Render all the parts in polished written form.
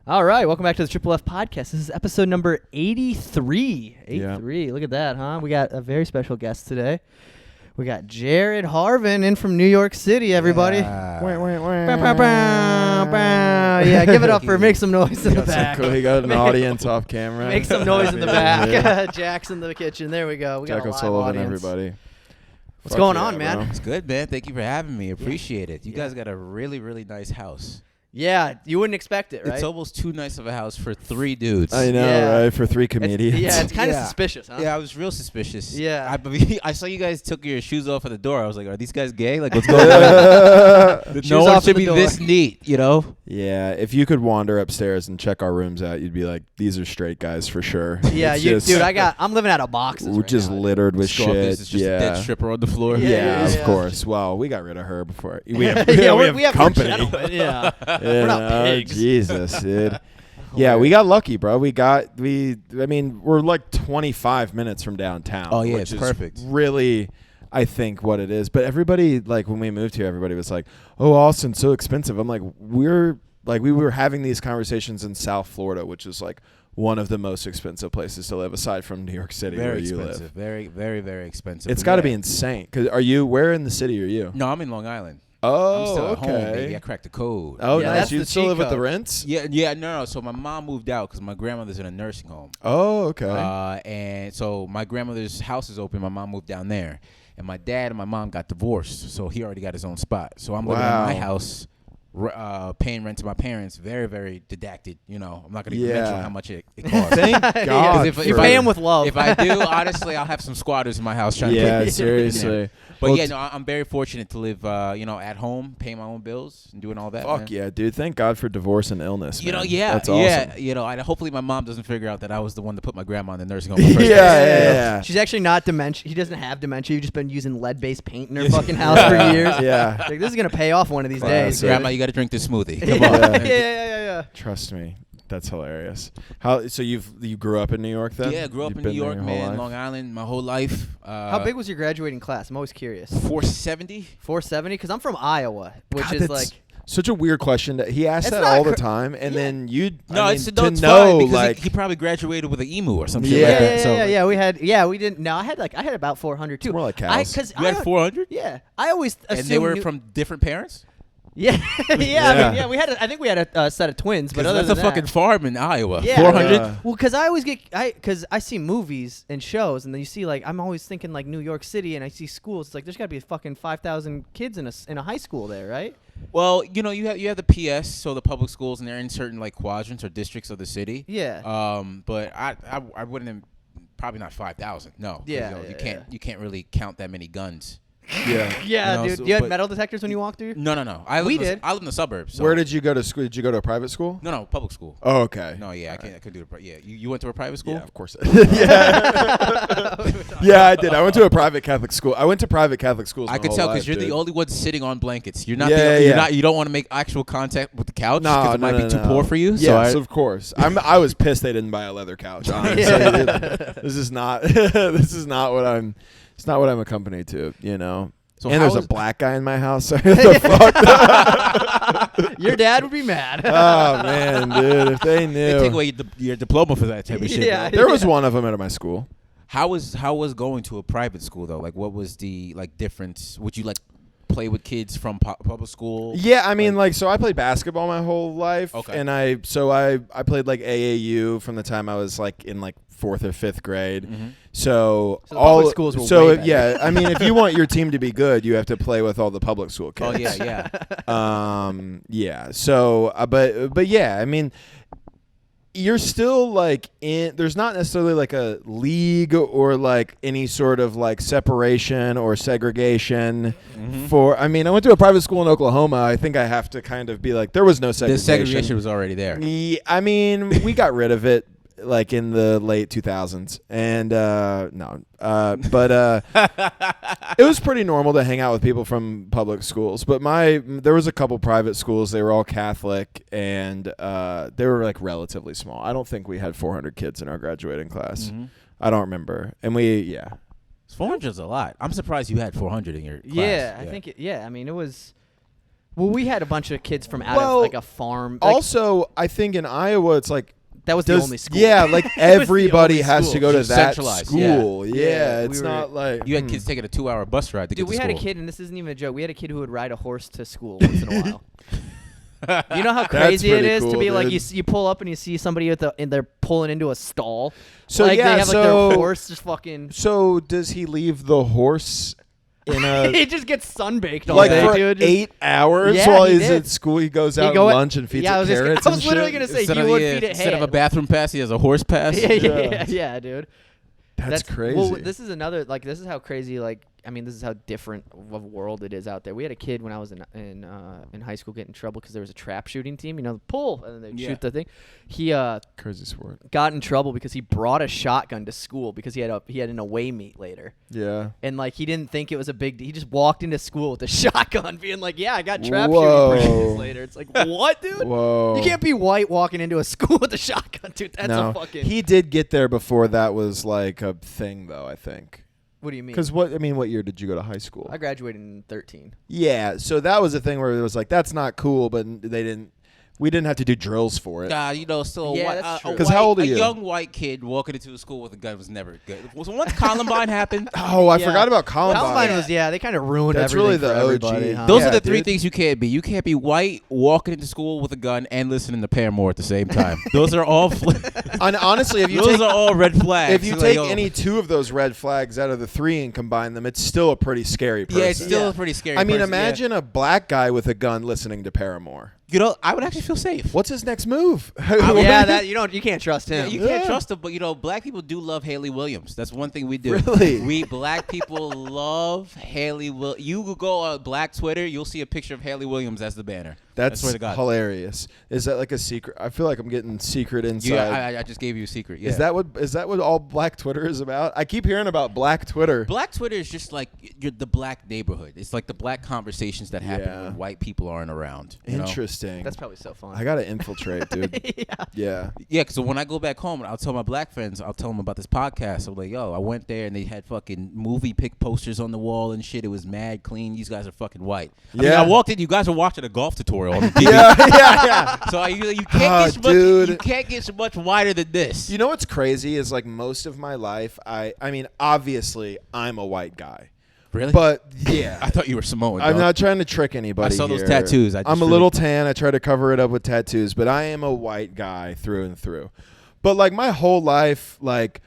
All right, welcome back to the Triple F Podcast. This is episode number 83. 83, Look at that, huh? We got a very special guest today. We got Jared Harvin in from New York City, everybody. Yeah, Yeah, give it up for make some noise in the back. We got an audience off camera. Make some noise in the back. Jack's in the kitchen. There we go. We got a live Sullivan, audience. everybody. What's going on, man? Bro. It's good, man. Thank you for having me. Appreciate it. You guys got a really, really nice house. Yeah, you wouldn't expect it, right? It's almost too nice of a house for 3 dudes. I know, right? For 3 comedians. It's kind of suspicious, huh? Yeah, I was real suspicious. Yeah. I saw you guys took your shoes off at the door. I was like, are these guys gay? Like, what's going on? No one should be this neat, you know? Yeah, if you could wander upstairs and check our rooms out, you'd be like, these are straight guys for sure. Yeah, dude, I'm living out of boxes. We're just littered with shit. It's just a dead stripper on the floor. Yeah, of course. Well, we got rid of her before. We have, we have company. Yeah. We're not pigs. Jesus, dude. Yeah, we got lucky, bro. We're like 25 minutes from downtown. Oh, yeah, which it's is perfect. Really, I think what it is. But everybody, like, when we moved here, everybody was like, oh, Austin's so expensive. I'm like, we were having these conversations in South Florida, which is like one of the most expensive places to live aside from New York City where you live. Very, very, very expensive. It's got to be insane. 'Cause where in the city are you? No, I'm in Long Island. Oh, I'm still at okay. home, baby. I cracked the code. Oh, Yeah, nice. that's You the still cheat live with the code. rents? Yeah, no. So my mom moved out because my grandmother's in a nursing home. Oh, okay. And so my grandmother's house is open. My mom moved down there. And my dad and my mom got divorced, so he already got his own spot. So I'm living in my house, paying rent to my parents. Very, very didactic. You know, I'm not going to even mention how much it costs. Thank God. If You pay him with love. If I do, honestly, I'll have some squatters in my house trying to Yeah, put seriously. But Well, yeah, no, I'm very fortunate to live, at home, paying my own bills and doing all that. Fuck man. yeah, dude. Thank God for divorce and illness, man. Yeah, That's awesome. yeah. And hopefully my mom doesn't figure out that I was the one to put my grandma in the nursing home. In the first place. Yeah. She's actually not dementia. He doesn't have dementia. You've just been using lead-based paint in her fucking house for years. Yeah. Like, this is going to pay off one of these days. Classic. Grandma, you got to drink this smoothie. Come Yeah. on. Yeah. Trust me. That's hilarious. So you grew up in New York then? Yeah, grew up You've in been New there York, your whole man. life? Long Island, my whole life. How big was your graduating class? I'm always curious. 470? 470? Because I'm from Iowa, which God, is that's like... such a weird question. He asks It's that not all the time, and then It's to fine know, because like, he probably graduated with an emu or something Yeah. like that. So We didn't. No, I had about 400 too. more like cows. you had 400? Yeah, I always assumed. And they were from different parents? Yeah, Yeah. I think we had a set of twins, but other That's than a that, fucking farm in Iowa. Yeah. 400? Well, because I always because I see movies and shows, and then you see I'm always thinking like New York City, and I see schools. It's like there's got to be fucking 5,000 kids in a high school there, right? Well, you have the PS, so the public schools, and they're in certain like quadrants or districts of the city. Yeah. But I wouldn't have, probably not 5,000. No. 'Cause, Yeah, you can't really count that many guns. Yeah. Yeah, You know, dude. so- You had but- metal detectors when you walked through? No. I live in the suburbs. So. Where did you go to school? Did you go to a private school? No, public school. Oh, okay. No, yeah, I couldn't do it. Yeah, you went to a private school? Yeah, of course. Yeah, I did. I went to a private Catholic school. I went to private Catholic schools. I my could whole tell life, because you're dude. the only one sitting on blankets. You're not. Yeah, You're yeah. not. You don't want to make actual contact with the couch No, because it might be too poor for you. Yes, so of course. I was pissed they didn't buy a leather couch. Honestly, this is not. This is not what I'm. It's not what I'm accompanied to. You know. So and how there's a is- black guy in my house. So what the fuck? Your dad would be mad. Oh man, dude! If they knew. They take away your diploma for that type of shit. Yeah. bro. There was one of them at my school. How was going to a private school though? Like, what was the difference? Would you play with kids from public school? Yeah, I mean, so I played basketball my whole life, Okay. and I played AAU from the time I was in 4th or 5th grade. Mm-hmm. So the public schools were way better. yeah, I mean, if you want your team to be good, you have to play with all the public school kids. Oh yeah. Yeah. So, but yeah, I mean, you're still there's not necessarily a league or any sort of separation or segregation for. I mean, I went to a private school in Oklahoma. I think I have to kind of be there was no segregation. The segregation was already there. Yeah, I mean, we got rid of it in the late 2000s, and it was pretty normal to hang out with people from public schools. But there was a couple private schools. They were all Catholic, and they were relatively small. I don't think we had 400 kids in our graduating class. Mm-hmm. I don't remember. And 400 is a lot. I'm surprised you had 400 in your class. Yeah, I think. I mean, it was. Well, we had a bunch of kids from out of like a farm. Like, Also, I think in Iowa, it's like that was the only school. Yeah, like everybody has to go to Just that centralized. school. Yeah. Yeah, We it's were- not like You had kids taking a 2-hour bus ride to get Dude, to we school. had a kid, and this isn't even a joke. We had a kid who would ride a horse to school once in a while. You know how crazy it pretty is to cool, be like dude. you pull up and you see somebody and they're pulling into a stall. So like, yeah, they have like their horse just fucking. So does he leave the horse in a He just gets sunbaked all like day, for dude. 8 hours Yeah, while he he's did. at school? He goes out go at at- lunch and feeds yeah, it carrots I was and literally shit? gonna say Instead you of, would yeah, feed it instead of hay. a bathroom pass, he has a horse pass. yeah, dude. That's crazy. Well, this is another like this is how crazy like I mean this is how different of a world it is out there. We had a kid when I was in high school get in trouble because there was a trap shooting team, you know, the pull and then they shoot the thing. He Crazy sport. got in trouble because he brought a shotgun to school because he had an away meet later. Yeah. And like he didn't think it was a big deal. He just walked into school with a shotgun being like, "Yeah, I got trap Whoa. shooting practice later." It's like, "What, dude? Whoa. You can't be white walking into a school with a shotgun, dude. That's no. a fucking He did get there before that was like a thing, though. I think. What do you mean? Because what year did you go to high school? I graduated in 13. Yeah, so that was a thing where it was like that's not cool, but we didn't have to do drills for it. God, you know, still Yeah, a, that's true. a, 'Cause white, how old are you? a young white kid walking into a school with a gun was never good. So once Columbine happened, Oh, I Yeah. forgot about Columbine. Columbine was they kind of ruined That's everything really the for OG. everybody, huh? those Yeah, are the three dude. things you can't be. You can't be white, walking into school with a gun, and listening to Paramore at the same time. Those are all And honestly, if you those take are all red flags. if you You're take like, yo, any two of those red flags out of the three and combine them, it's still a pretty scary person. yeah, it's still Yeah. a pretty scary. I mean, person, yeah. imagine a black guy with a gun listening to Paramore. You know, I would actually feel safe. What's his next move? Yeah, that you can't trust Yeah, him. you can't trust them, but you know, black people do love Haley Williams. That's one thing we do. Really? We black people love Haley Williams. You could go on Black Twitter, you'll see a picture of Haley Williams as the banner. I swear to God. hilarious. Is that like a secret? I feel like I'm getting secret inside. Yeah, I just gave you a secret. Yeah. Is that what all Black Twitter is about? I keep hearing about Black Twitter. Black Twitter is just like the black neighborhood. It's like the black conversations that happen Yeah. when white people aren't around. you know? Interesting. That's probably so fun. I gotta infiltrate, dude. yeah. Yeah. Yeah, because when I go back home, I'll tell my black friends, I'll tell them about this podcast. I'm like, yo, I went there and they had fucking movie pic posters on the wall and shit. It was mad clean. You guys are fucking white. I mean, Yeah. I walked in, you guys are watching a golf tutorial on TV. yeah. So you can't Oh, get much, dude. you can't get much wider than this. You know what's crazy is like most of my life, I mean, obviously I'm a white guy, Really? but yeah. I thought you were Samoan. I'm dog. not trying to trick anybody. I saw those here. tattoos. I just I'm a really- little tan. I try to cover it up with tattoos, but I am a white guy through and through. But like my whole life, like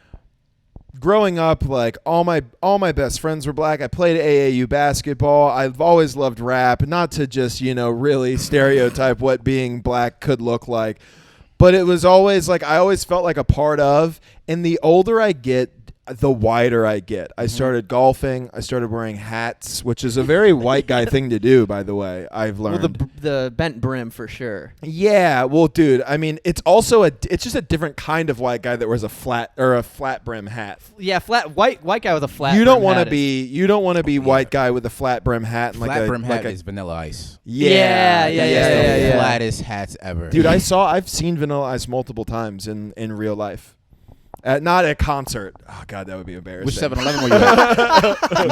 growing up, like all my best friends were black. I played AAU basketball. I've always loved rap, not to just, really stereotype what being black could look like. But it was always like I always felt like a part of. And the older I get, the wider I get. I started golfing. I started wearing hats, which is a very white guy thing to do, by the way. I've Well, learned. the bent brim for sure. Yeah, well, dude. I mean, it's just a different kind of white guy that wears a flat brim hat. Yeah, white guy with a flat. You don't brim want hat to is- be white guy with a flat brim hat and Flat brim hat like is Vanilla Ice. Yeah. It's the flattest hats ever. Dude, I've seen Vanilla Ice multiple times in real life. Not at a concert. Oh God, that would be embarrassing. Which 7-Eleven were you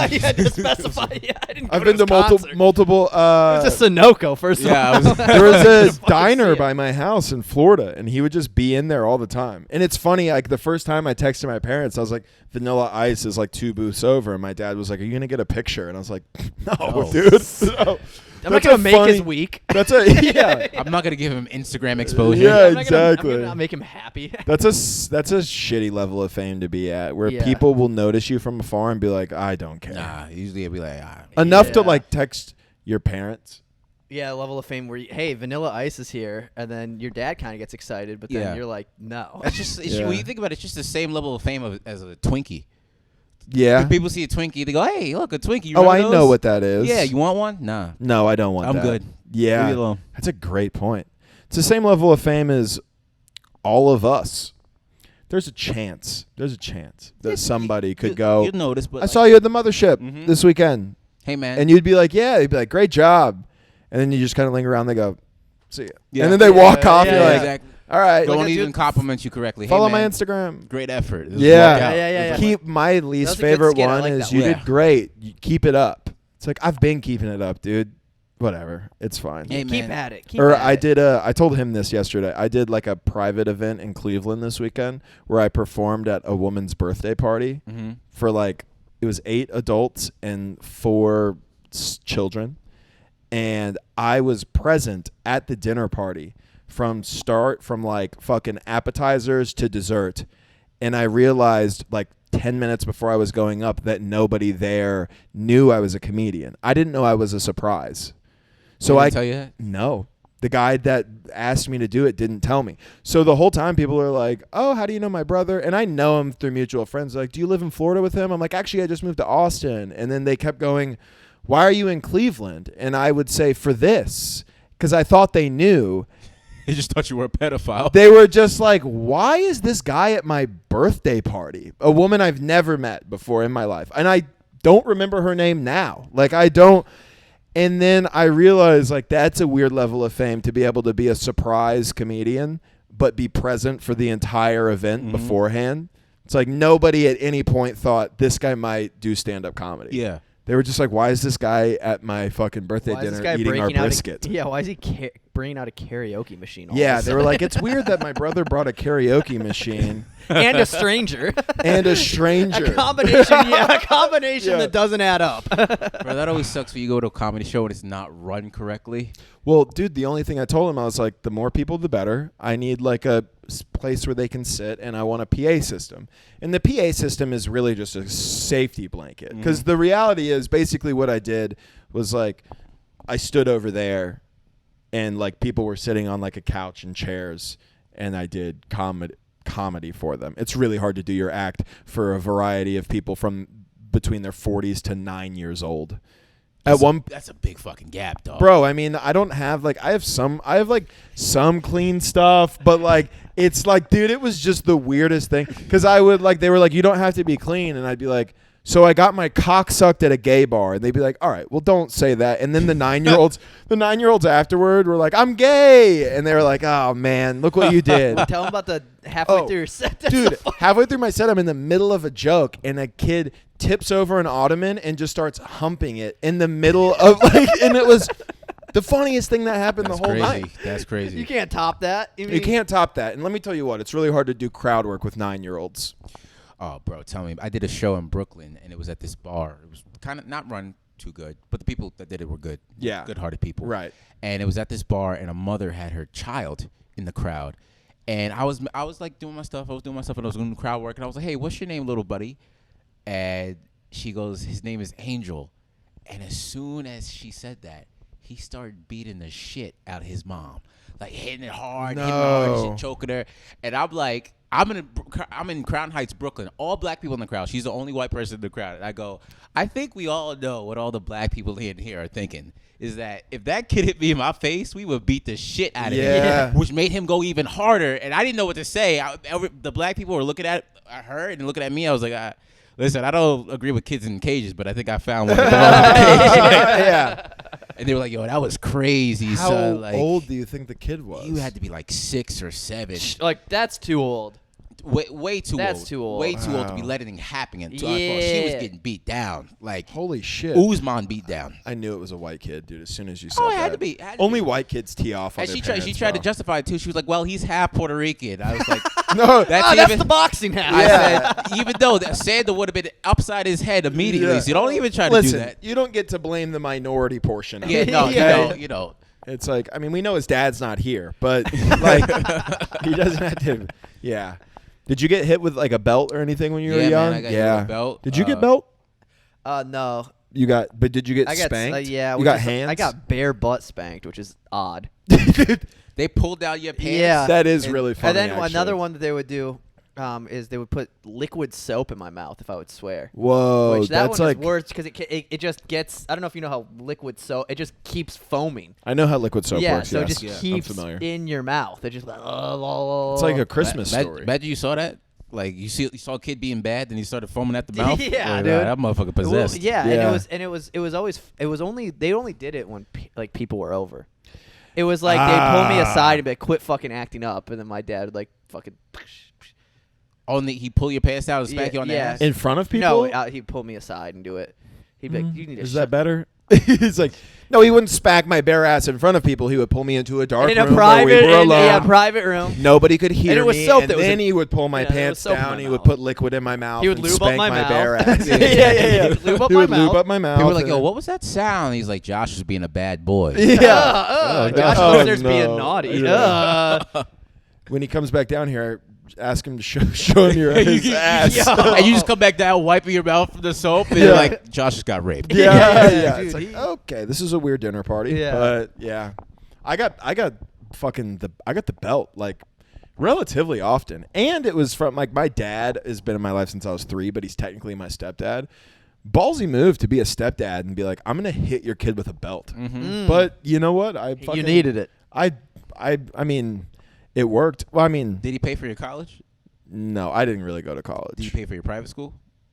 at? You had to specify. Yeah, I didn't. I've go been to his concert. multiple. It was a Sunoco first. Yeah, of all. There was a Fucking diner see it. by my house in Florida, and he would just be in there all the time. And it's funny, like the first time I texted my parents, I was like, "Vanilla Ice is like 2 booths over," and my dad was like, "Are you gonna get a picture?" And I was like, "No, No. dude." So, I'm not that's gonna a make funny- his week. That's a yeah. I'm not gonna give him Instagram exposure. Yeah. I'm not gonna- exactly. I'm gonna not make him happy. That's a shitty level of fame to be at, where Yeah. people will notice you from afar and be like, "I don't care." Nah, usually I'd be like, Enough to Yeah. like text your parents. Yeah, level of fame where hey, Vanilla Ice is here, and then your dad kind of gets excited, but then Yeah. you're like, no. That's just Yeah. when you think about it, it's just the same level of fame as a Twinkie. Yeah. If people see a Twinkie, they go, "Hey, look, a Twinkie." You Oh, I remember know those? what that is. Yeah, you want one? Nah. No, I don't want I'm that. good. Yeah. Leave me alone. That's a great point. It's the same level of fame as all of us. There's a chance that somebody could go, You'd notice, but I saw you at the mothership Mhm. this weekend. Hey, man. And you'd be like, yeah. They'd be like, great job. And then you just kind of linger around. They go, see ya. Yeah. And then they walk off. yeah, You're like, exactly. all right. Don't Like a even dude- compliment you correctly. Follow hey, my man, Instagram. Great effort. Just Yeah. walk out. Yeah. Keep my least was a good favorite skit. I one like is that you one. did great. You keep it up. It's like, I've been keeping it up, dude. Whatever. It's fine. Hey, Keep man. at it. Keep Or at I it. did I told him this yesterday. I did like a private event in Cleveland this weekend where I performed at a woman's birthday party for like, it was 8 adults and 4 children. And I was present at the dinner party from like fucking appetizers to dessert. And I realized like 10 minutes before I was going up that nobody there knew I was a comedian. I didn't know I was a surprise. So I tell you that? No. The guy that asked me to do it didn't tell me. So the whole time people are like, oh, how do you know my brother? And I know him through mutual friends. Like, do you live in Florida with him? I'm like, actually, I just moved to Austin. And then they kept going, why are you in Cleveland? And I would say, for this, because I thought they knew. They just thought you were a pedophile. They were just like, why is this guy at my birthday party? A woman I've never met before in my life. And I don't remember her name now. Like, I don't. And then I realized, like, that's a weird level of fame to be able to be a surprise comedian, but be present for the entire event beforehand. It's like nobody at any point thought this guy might do stand-up comedy. Yeah. They were just like, why is this guy at my fucking birthday dinner eating our brisket? Why is he bringing out a karaoke machine? Yeah, they were like, it's weird that my brother brought a karaoke machine. And a stranger. And a stranger. A combination that doesn't add up. Bro, that always sucks when you go to a comedy show and it's not run correctly. Well, dude, the only thing I told him, I was like, the more people, the better. I need like a place where they can sit, and I want a PA system. And the PA system is really just a safety blanket. Because the reality is basically what I did was like, I stood over there and like people were sitting on like a couch and chairs, and I did comedy for them. It's really hard to do your act for a variety of people from between their 40s to 9 years old. That's a big fucking gap, dog. Bro, I mean, I don't have like I have some clean stuff, but like it's like, dude, it was just the weirdest thing, because I would like, they were like, you don't have to be clean, and I'd be like, so I got my cock sucked at a gay bar, and they'd be like, all right, well, don't say that. And then the 9-year-olds afterward were like, I'm gay, and they were like, oh man, look what you did. Tell him about the halfway through your set. Dude, halfway through my set, I'm in the middle of a joke, and a kid tips over an ottoman and just starts humping it in the middle of like, and it was the funniest thing that happened the whole night. That's crazy. You can't top that. You can't top that. And let me tell you what, it's really hard to do crowd work with 9-year-olds. Oh, bro, tell me. I did a show in Brooklyn, and it was at this bar. It was kind of not run too good, but the people that did it were good. Yeah. Good-hearted people. Right. And it was at this bar, and a mother had her child in the crowd. And I was like doing my stuff. And I was doing the crowd work, and I was like, hey, what's your name, little buddy? And she goes, his name is Angel. And as soon as she said that, he started beating the shit out of his mom. Like hitting it hard, shit, choking her. And I'm like, I'm in Crown Heights, Brooklyn. All black people in the crowd. She's the only white person in the crowd. And I go, I think we all know what all the black people in here are thinking. Is that if that kid hit me in my face, we would beat the shit out of him. Which made him go even harder. And I didn't know what to say. The black people were looking at her and looking at me. I was like, listen, I don't agree with kids in cages, but I think I found one. Yeah. And they were like, yo, that was crazy. How son. Like, old do you think the kid was? You had to be like 6 or 7. Like, that's too old. Way too old. That's too old. Way too old to be letting it happen. She was getting beat down. Like, holy shit. Usman beat down. I knew it was a white kid, dude, as soon as you said it had to be. Only white kids tee off on and their she tried to justify it, too. She was like, well, he's half Puerto Rican. I was like, no. That's the boxing hat. I said, even though Sandra would have been upside his head immediately, so you don't even try to do that. You don't get to blame the minority portion of it. You know. It's like, I mean, we know his dad's not here, but like, he doesn't have to. Yeah. Did you get hit with like a belt or anything when you were young? Man, I got hit with a belt. Did you get belt? No. But did you get spanked? Yeah. You got hands? I got bare butt spanked, which is odd. They pulled down your pants? Yeah. That is really funny, And then actually. another one that they would do is they would put liquid soap in my mouth if I would swear. Whoa. Which that that's one like, is worse because it just gets, I don't know if you know how liquid soap, it just keeps foaming. I know how liquid soap works, so yes. it just keeps in your mouth. It just like, it's like a Christmas story. Imagine you saw that. Like you saw a kid being bad, then he started foaming at the mouth. Yeah, dude, dude. that motherfucker possessed. Well, it was only they only did it when people were over. It was like they'd pull me aside and be like, quit fucking acting up, and then my dad would like fucking. Oh, and he pull your pants down and spank you on the ass in front of people. No, he'd pull me aside and do it. He'd be like, "You need to." Is that better? He's like, no, he wouldn't smack my bare ass in front of people. He would pull me into a dark in room a private, where we were alone. Private room. Nobody could hear and it was me. soap And that was then he would pull my pants down. He would put liquid in my mouth. He would and lube up spank my mouth. bare ass. yeah. Lube up he my would mouth. lube up my mouth. People were like, yo, what was that sound? He's like, Josh was being a bad boy. Yeah. Josh Oh, upstairs no. being naughty. Yeah. When he comes back down here, I ask him to show him his ass. And you just come back down wiping your mouth from the soap, and you're like, Josh just got raped. Yeah. Dude, It's like, okay, this is a weird dinner party. Yeah. But yeah, I got the belt like relatively often, and it was from like my dad has been in my life since I was 3, but he's technically my stepdad. Ballsy move to be a stepdad and be like, I'm gonna hit your kid with a belt. Mm-hmm. But you know what? You needed it. I mean, it worked. Well, I mean, Did he pay for your college? no, I didn't really go to college. Did you pay for your private school?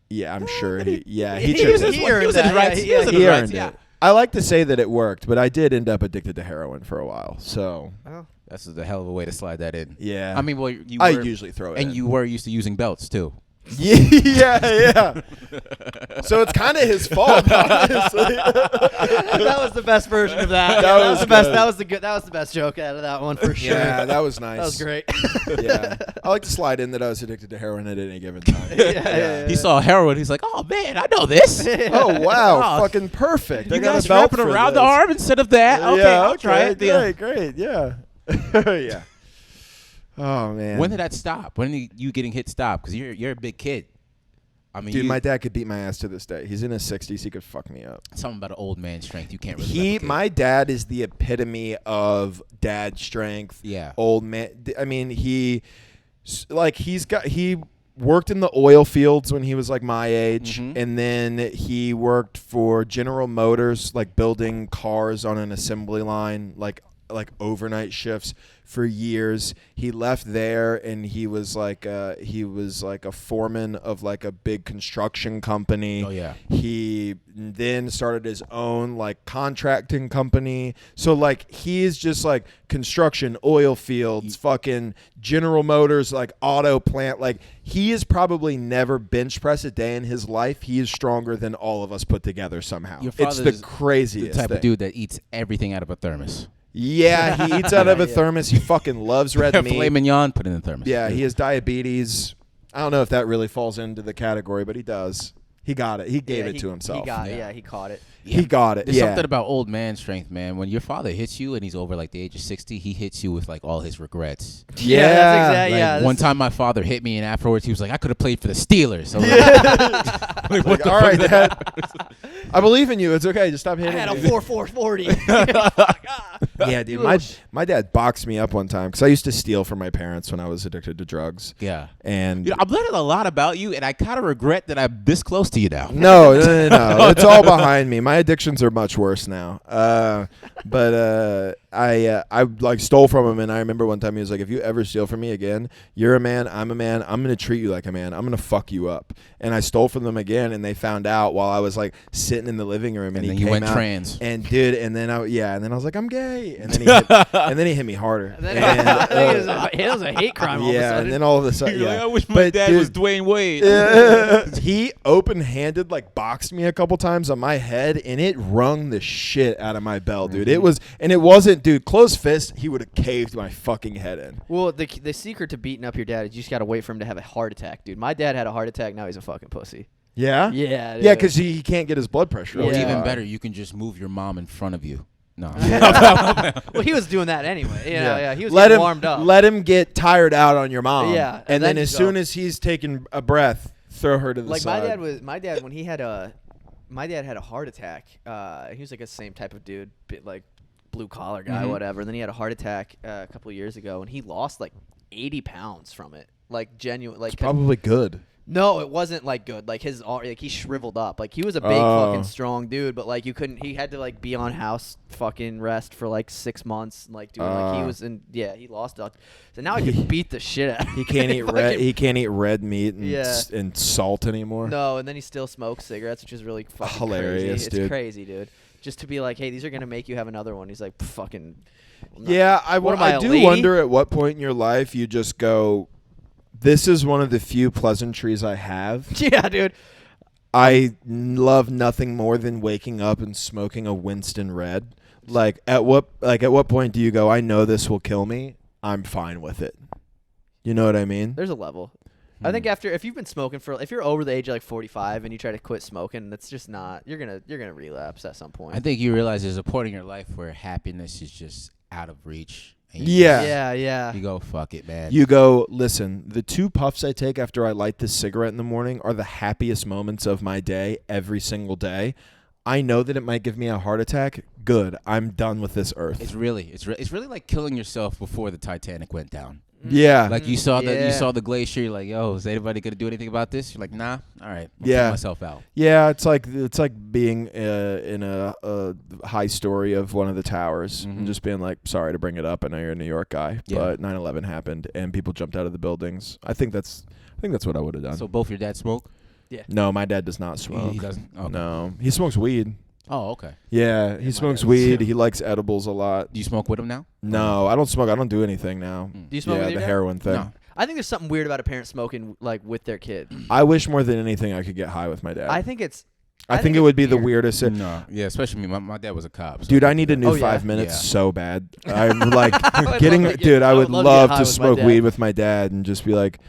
Yeah, I'm sure he. Yeah, He chipped was in. he earned was in his that. rights. Yeah, He was in he his earned rights, it. yeah. I like to say that it worked, but I did end up addicted to heroin for a while. So That's a hell of a way to slide that in. yeah, I mean, well, you I were, usually throw it. and in. you were used to using belts too. yeah. So it's kind of his fault, honestly. That was the best version of that. That That was was the best. good. That was the best joke out of that one for sure. Yeah, that was nice. That was great. Yeah, I like to slide in that I was addicted to heroin at any given time. Yeah. He saw heroin. He's like, oh man, I know this. Oh wow, Oh, fucking perfect! I You got guys a belt wrapping for around this. the arm instead of that. Okay, Yeah, I'll try it. Great, yeah. Yeah. Oh man. When did that stop? When did you getting hit stop? Because you're a big kid. I mean, Dude, my dad could beat my ass to this day. He's in his 60s. He could fuck me up. something about an old man strength you can't really. replicate. My dad is the epitome of dad strength. Yeah. Old man. I mean, he worked in the oil fields when he was like my age, and then he worked for General Motors, like building cars on an assembly line, like overnight shifts for years. He left there and he was like a foreman of like a big construction company. Oh yeah. He then started his own like contracting company. So like he is just like construction, oil fields, fucking General Motors, like auto plant. Like he has probably never bench pressed a day in his life. He is stronger than all of us put together somehow. Your It's the father's craziest the type thing. of dude that eats everything out of a thermos. Yeah, he eats out of a thermos. He fucking loves red Filet meat. mignon, put it in the thermos. Yeah, he has diabetes. I don't know if that really falls into the category, but he does. He got it. He gave it to himself. He caught it. He got it. There's yeah. something about old man strength, man. When your father hits you and he's over like the age of 60, he hits you with like all his regrets. Yeah. That's exactly. Like, Yeah, one time my father hit me and afterwards he was like, I could have played for the Steelers. So like, Like, all right, Dad. I believe in you. It's okay. Just stop hitting I had a me. 4.40. Yeah, dude. My dad boxed me up one time because I used to steal from my parents when I was addicted to drugs. yeah. And You know, I'm learning a lot about you, and I kind of regret that I'm this close to you now. No. It's all behind me. My addictions are much worse now. But I like stole from him, and I remember one time he was like, "If you ever steal from me again, you're a man. I'm a man. I'm gonna treat you like a man. I'm gonna fuck you up." And I stole from them again, and they found out while I was like sitting in the living room, and then he you came went out, trans. and and then I was like, "I'm gay," and then he hit me harder. It was a hate crime. All of a Yeah, sudden. and then all of a sudden, You're yeah. like, I wish my But, dad dude, was Dwayne Wade. he open-handed like boxed me a couple times on my head, and it wrung the shit out of my belt, dude. It wasn't, dude. Closed fist, he would have caved my fucking head in. Well, the secret to beating up your dad is you just got to wait for him to have a heart attack, dude. My dad had a heart attack. Now he's a fucking pussy. Yeah, Yeah. yeah, because he can't get his blood pressure. Or up. Yeah. even better, you can just move your mom in front of you. No. Well, he was doing that anyway. Yeah. He was let getting him warmed up. Let him get tired out on your mom. Yeah, and and then then as go. soon as he's taking a breath, throw her to the Like side. my dad when he had my dad had a heart attack. He was like the same type of dude, like blue collar guy, whatever. And then he had a heart attack a couple of years ago, and he lost like 80 pounds from it. Like genuine, like Probably good. No, it wasn't like good. Like he shriveled up. Like he was a big fucking strong dude, but like you couldn't. He had to like be on house fucking rest for like 6 months. Like dude, like he was in. Yeah, he lost. So now I can beat the shit out. He can't eat red. He can't eat red meat and, Yeah. and salt anymore. No, and then he still smokes cigarettes, which is really fucking Hilarious, crazy. dude. It's crazy, dude. Just to be like, hey, these are gonna make you have another one. He's like, fucking. Yeah, I What am I, a do lady? wonder at what point in your life you just go, this is one of the few pleasantries I have. Yeah, dude. I love nothing more than waking up and smoking a Winston Red. Like at what point do you go, I know this will kill me, I'm fine with it? You know what I mean? There's a level. I think if you've been smoking if you're over the age of like 45 and you try to quit smoking, that's just not. You're gonna relapse at some point. I think you realize there's a point in your life where happiness is just out of reach. And Yeah. You go, fuck it, man. You go, listen, the 2 puffs I take after I light this cigarette in the morning are the happiest moments of my day every single day. I know that it might give me a heart attack. Good. I'm done with this earth. It's really like killing yourself before the Titanic went down. Yeah. Like you saw the glacier. You're like, yo, is anybody gonna do anything about this? You're like, nah. All right. I'll take myself out. Yeah. It's like being in a high story of one of the towers and just being like, sorry to bring it up. I know you're a New York guy, but 9/11 happened and people jumped out of the buildings. I think that's what I would have done. So both your dads smoke? Yeah. No, my dad does not smoke. He doesn't. Okay. No, he smokes weed. Oh, okay. Yeah, he smokes weed. He likes edibles a lot. Do you smoke with him now? No, I don't smoke. I don't do anything now. Do you smoke with the your dad? heroin thing. No. I think there's something weird about a parent smoking like with their kid. I wish more than anything I could get high with my dad. I think it's. I think it would be the weirdest. No. Yeah, especially me. My dad was a cop. So Dude, I need a new Oh, yeah. 5 minutes Yeah. so bad. I'm like would getting. love to get- Dude, I I would would love to love get high to with my smoke dad. weed with my dad and just be like,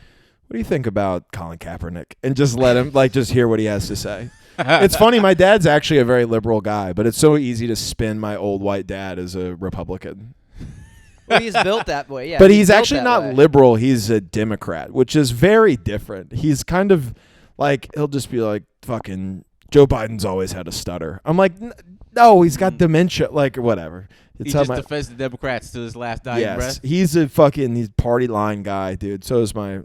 "What do you think about Colin Kaepernick?" And just let him just hear what he has to say. It's funny. My dad's actually a very liberal guy, but it's so easy to spin my old white dad as a Republican. Well, he's built that way. Yeah. But he's built actually that not way. liberal. He's a Democrat, which is very different. He's kind of like, he'll just be like, fucking Joe Biden's always had a stutter. I'm like, no, he's got dementia. Like, whatever. He It's just defends the Democrats to his last dying breath. he's party line guy, dude. So is my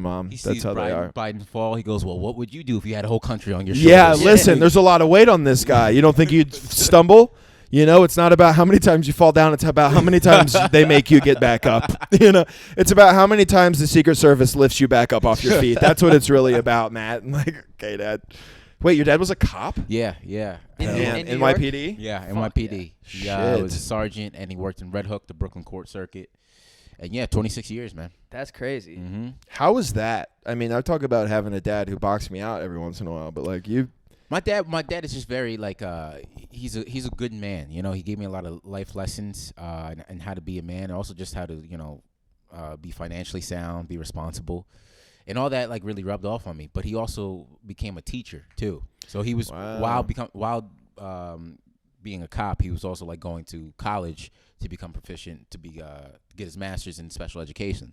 mom. He That's sees how they are. Biden fall. He goes, well, what would you do if you had a whole country on your shoulders? Yeah, listen, there's a lot of weight on this guy. You don't think you'd stumble? You know, it's not about how many times you fall down. It's about how many times they make you get back up. You know, it's about how many times the Secret Service lifts you back up off your feet. That's what it's really about, Matt. And like, okay, Dad. Wait, your dad was a cop? Yeah. In New NYPD? Yeah, Fuck NYPD. yeah. He was a sergeant, and he worked in Red Hook, the Brooklyn Court Circuit. And, 26 years, man. That's crazy. Mm-hmm. How was that? I mean, I talk about having a dad who boxed me out every once in a while, but like you. My dad is just very like he's a good man. You know, he gave me a lot of life lessons and how to be a man, and also just how to be financially sound, be responsible, and all that like really rubbed off on me. But he also became a teacher too. So he was while being a cop, he was also like going to college to become proficient to get his master's in special education.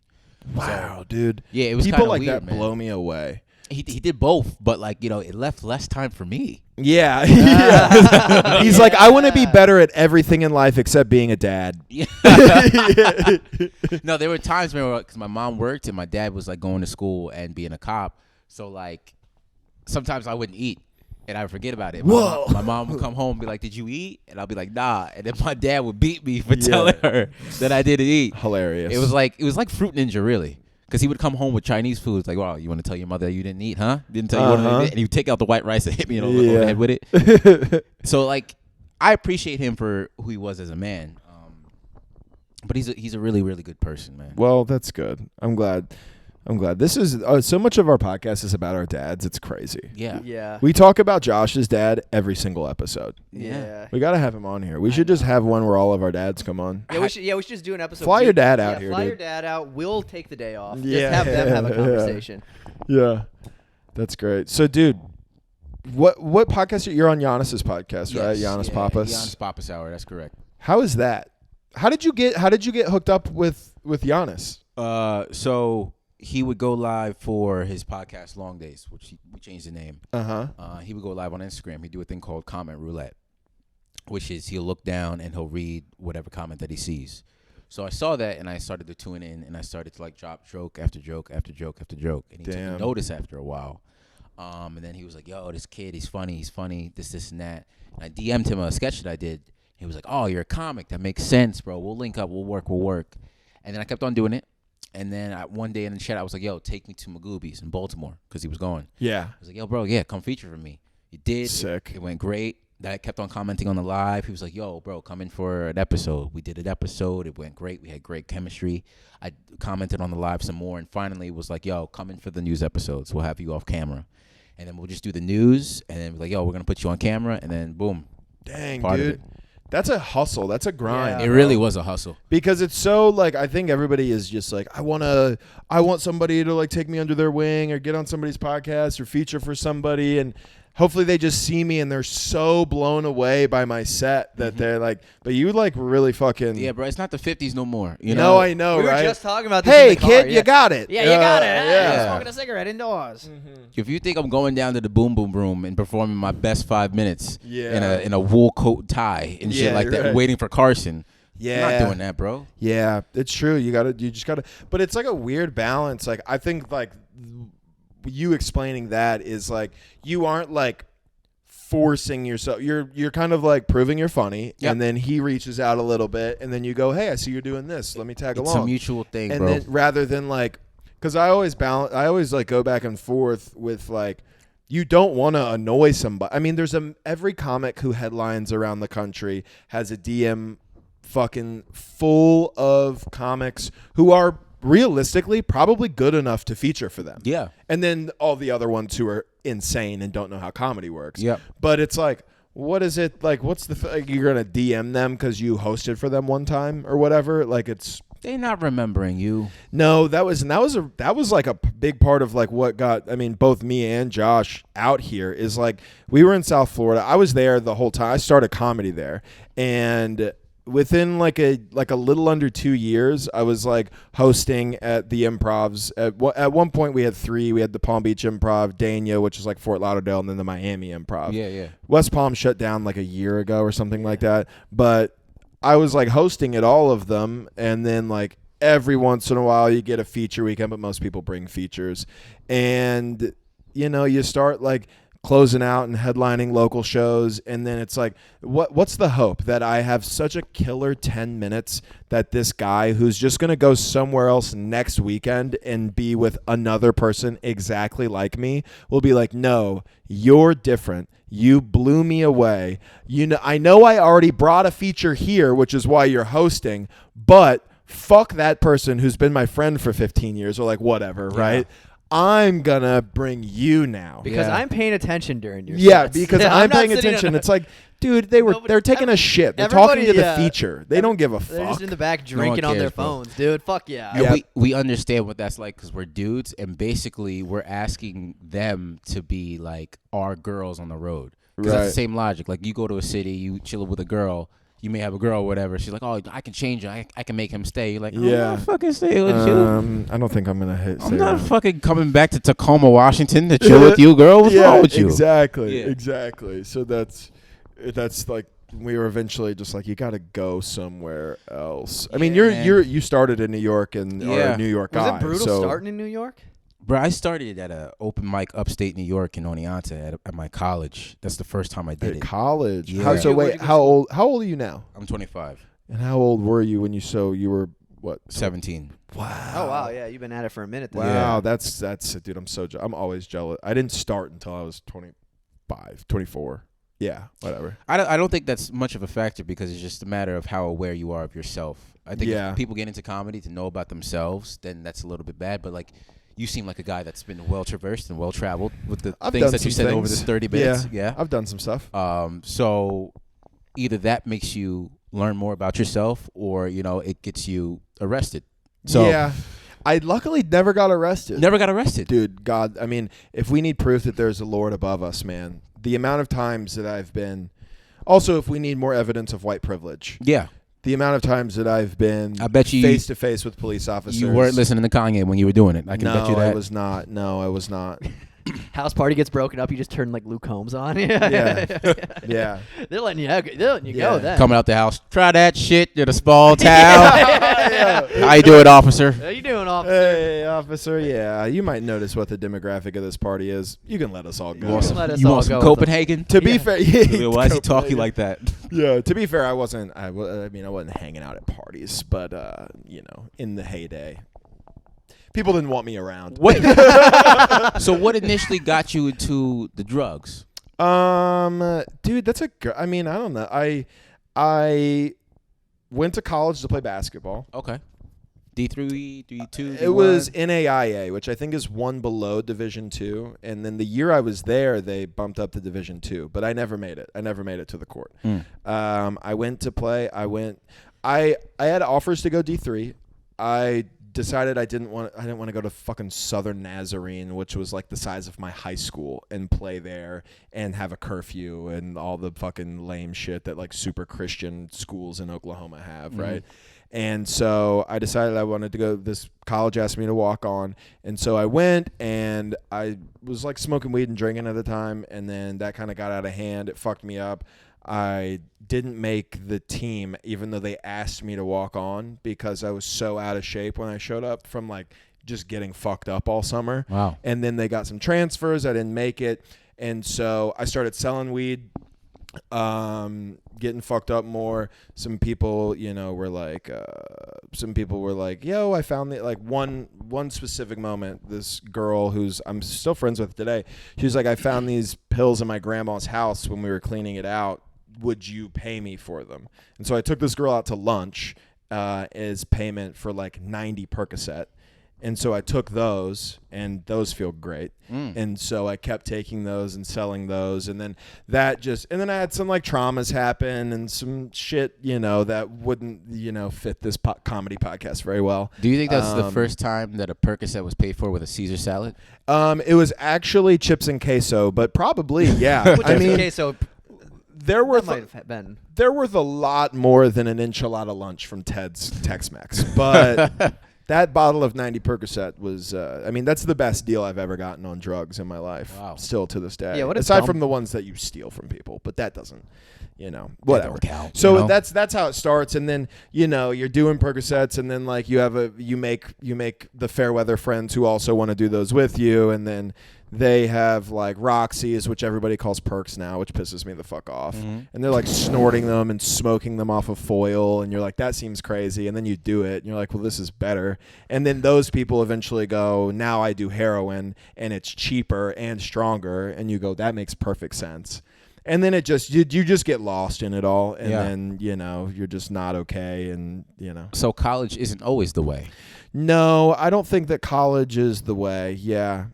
Wow, So, dude. yeah, it was people like weird, that man. blow me away. He did both, but like it left less time for me. Yeah. Yeah. He's like, I want to be better at everything in life except being a dad. Yeah. No, there were times because my mom worked and my dad was like going to school and being a cop. So like sometimes I wouldn't eat and I would forget about it. My mom would come home and be like, "Did you eat?" And I'll be like, "Nah." And then my dad would beat me for telling her that I didn't eat. Hilarious. It was like Fruit Ninja, really. Because he would come home with Chinese food. It's like, wow, you want to tell your mother you didn't eat, huh? Didn't tell you what you did? And he would take out the white rice and hit me over the head with it. So, like, I appreciate him for who he was as a man. But he's a really, really good person, man. Well, that's good. I'm glad. This is so much of our podcast is about our dads. It's crazy. Yeah. Yeah. We talk about Josh's dad every single episode. Yeah. We got to have him on here. We should just have one where all of our dads come on. Yeah, we should just do an episode. Fly your dad out here, Fly your dude. dad out. We'll take the day off. Yeah. Just have them have a Yeah. conversation. Yeah. That's great. So, dude, what podcast you're on? Giannis's podcast, right? Giannis Papas. Giannis Papas Hour. That's correct. How is that? How did you get hooked up with Giannis? So he would go live for his podcast Long Days, which we changed the name. He would go live on Instagram. He'd do a thing called Comment Roulette, which is he'll look down and he'll read whatever comment that he sees. So I saw that and I started to tune in and I started to like drop joke after joke after joke after joke. And he took notice after a while. And then he was like, "Yo, this kid, he's funny, this and that." And I DM'd him a sketch that I did. He was like, "Oh, you're a comic. That makes sense, bro. We'll link up. We'll work." And then I kept on doing it. And then one day in the chat, I was like, "Yo, take me to Magoobies in Baltimore," because he was going. Yeah. I was like, "Yo, bro, yeah, come feature for me." He did. Sick. It went great. I kept on commenting on the live. He was like, "Yo, bro, come in for an episode." We did an episode. It went great. We had great chemistry. I commented on the live some more. And finally it was like, "Yo, come in for the news episodes. We'll have you off camera." and then we'll just do the news, and then be like, yo, we're gonna put you on camera, and then boom. Dang, Part of dude. it. That's a hustle. That's a grind. Yeah. It really was a hustle. Because it's so like I think everybody is just like I want somebody to like take me under their wing or get on somebody's podcast or feature for somebody, and hopefully they just see me and they're so blown away by my set that they're like, but you like really fucking Yeah, bro, it's not the 50s no more. You No, know, I know, We were right? just talking about this. Hey in the car, kid, yeah. you got it. Yeah, you got it. Yeah. You're smoking a cigarette indoors. if you think I'm going down to the boom boom room and performing my best 5 minutes Yeah. in a wool coat tie and Yeah, shit like you're that, right. waiting for Carson. Yeah. I'm not doing that, bro. Yeah, it's true. You just gotta. But it's like a weird balance. Like I think like you explaining that is like you aren't like forcing yourself. You're kind of like proving you're funny, Yep. and then he reaches out a little bit, and then you go, "Hey, I see you're doing this. Let me tag It's along." a mutual thing, and bro. then rather than like, because I always like go back and forth with like. You don't want to annoy somebody. I mean, there's every comic who headlines around the country has a DM fucking full of comics who are realistically probably good enough to feature for them. Yeah. And then all the other ones who are insane and don't know how comedy works. Yep. But it's like, what is it like? What's like you're gonna DM them because you hosted for them one time or whatever? Like it's. They not remembering you. No, that was like a big part of like what got both me and Josh out here is like we were in South Florida. I was there the whole time. I started comedy there, and within like a little under 2 years, I was like hosting at the Improvs. At one point, we had 3. We had the Palm Beach Improv, Dania, which is like Fort Lauderdale, and then the Miami Improv. Yeah. West Palm shut down like a year ago or something like that, but. I was like hosting at all of them, and then like every once in a while you get a feature weekend, but most people bring features, and you start like closing out and headlining local shows, and then it's like what's the hope that I have such a killer 10 minutes that this guy who's just going to go somewhere else next weekend and be with another person exactly like me will be like, no, you're different. You blew me away. I know I already brought a feature here, which is why you're hosting, but fuck that person who's been my friend for 15 years or like whatever, right? I'm going to bring you now. Because I'm paying attention during your Yeah, sets. because I'm I'm not paying sitting attention. on- It's like, dude, they're taking a shit. They're everybody, talking to the feature. They don't give a They're just fuck. in the back drinking on cares, their bro. phones, dude. Fuck yeah. And Yeah. we understand what that's like because we're dudes, and basically we're asking them to be like our girls on the road. Because that's Right. the same logic. Like you go to a city, you chill with a girl. You may have a girl or whatever. She's like, oh, I can change her. I can make him stay. You're like, I'm Yeah. not fucking staying with you. I don't think I'm going to hit. I'm not fucking coming back to Tacoma, Washington to chill with you, girl. What's wrong with you? Exactly. Yeah. Exactly. So that's like we were eventually just like you got to go somewhere else. I mean, Yeah, man. you started in New York and are Yeah. a New York Was guy. it brutal so starting in New York? Bro, I started at a open mic upstate New York in Oneonta at my college. That's the first time I did at it. college. Yeah. How, so Where'd wait, you go to how old are you now? I'm 25, And how old were you when you were what? 17. Wow. Oh wow, yeah, you've been at it for a minute. Then. Wow, Yeah. that's dude, I'm always jealous. I didn't start until I was 25, 24. Yeah, whatever. I don't think that's much of a factor because it's just a matter of how aware you are of yourself. I think Yeah. if people get into comedy to know about themselves, then that's a little bit bad. But like, you seem like a guy that's been well traversed and well traveled with the I've things done that you some said over things. this 30 minutes. Yeah. I've done some stuff. So either that makes you learn more about yourself, or it gets you arrested. So yeah. I luckily never got arrested. never got arrested. Dude, God, I mean, if we need proof that there's a Lord above us, man, the amount of times that I've been, also if we need more evidence of white privilege, Yeah. the amount of times that I've been I bet you face to face with police officers. You weren't listening to Kanye when you were doing it. I can bet you that. I was not. No, I was not. House party gets broken up, you just turn like Luke Combs on. Yeah. Yeah. They're letting you Yeah. go then. Coming out the house, try that shit. You're the small town. Yeah. How you doing, officer? How you doing, officer? Hey, officer. Yeah, you might notice what the demographic of this party is. You can let us all go. You want some, Let us you all want some go with Copenhagen? To be Yeah. fair, yeah, Why is he talking like that? Yeah, to be fair, I wasn't. I wasn't hanging out at parties, but in the heyday, people didn't want me around. Wait. So what initially got you into the drugs? Dude, that's I mean, I don't know. I went to college to play basketball. Okay. D3, D2. It was NAIA, which I think is one below Division II. And then the year I was there, they bumped up to Division II. But I never made it. I never made it to the court. I went to play. I had offers to go D3. I decided I didn't want to go to fucking Southern Nazarene, which was like the size of my high school, and play there and have a curfew and all the fucking lame shit that like super Christian schools in Oklahoma have, right? And so I decided I wanted to go. This college asked me to walk on, and so I went, and I was like smoking weed and drinking at the time, and then that kind of got out of hand. It fucked me up. I didn't make the team, even though they asked me to walk on, because I was so out of shape when I showed up from like just getting fucked up all summer. Wow. And then they got some transfers. I didn't make it. And so I started selling weed, getting fucked up more. Some people, were like, yo, I found the, like one specific moment, this girl who's I'm still friends with today. She was like, I found these pills in my grandma's house when we were cleaning it out. Would you pay me for them? And so I took this girl out to lunch as payment for like 90 Percocet. And so I took those, and those feel great. And so I kept taking those and selling those. And then and then I had some like traumas happen and some shit, that wouldn't, fit this comedy podcast very well. Do you think that's the first time that a Percocet was paid for with a Caesar salad? It was actually chips and queso, but probably, yeah. I mean, queso. They're worth They're worth a lot more than an enchilada lunch from Ted's Tex-Mex, but that bottle of 90 Percocet was, that's the best deal I've ever gotten on drugs in my life. Wow. Still to this day. Yeah, aside from the ones that you steal from people, but that doesn't, whatever. That don't count, So that's how it starts, and then you're doing Percocets, and then like you make the fair weather friends who also want to do those with you, and then they have like Roxy's, which everybody calls perks now, which pisses me the fuck off. And they're like snorting them and smoking them off of foil. And you're like, that seems crazy. And then you do it. And you're like, well, this is better. And then those people eventually go, now I do heroin and it's cheaper and stronger. And you go, that makes perfect sense. And then it just, you just get lost in it all. And then, you're just not okay. And, So college isn't always the way. No, I don't think that college is the way. Yeah.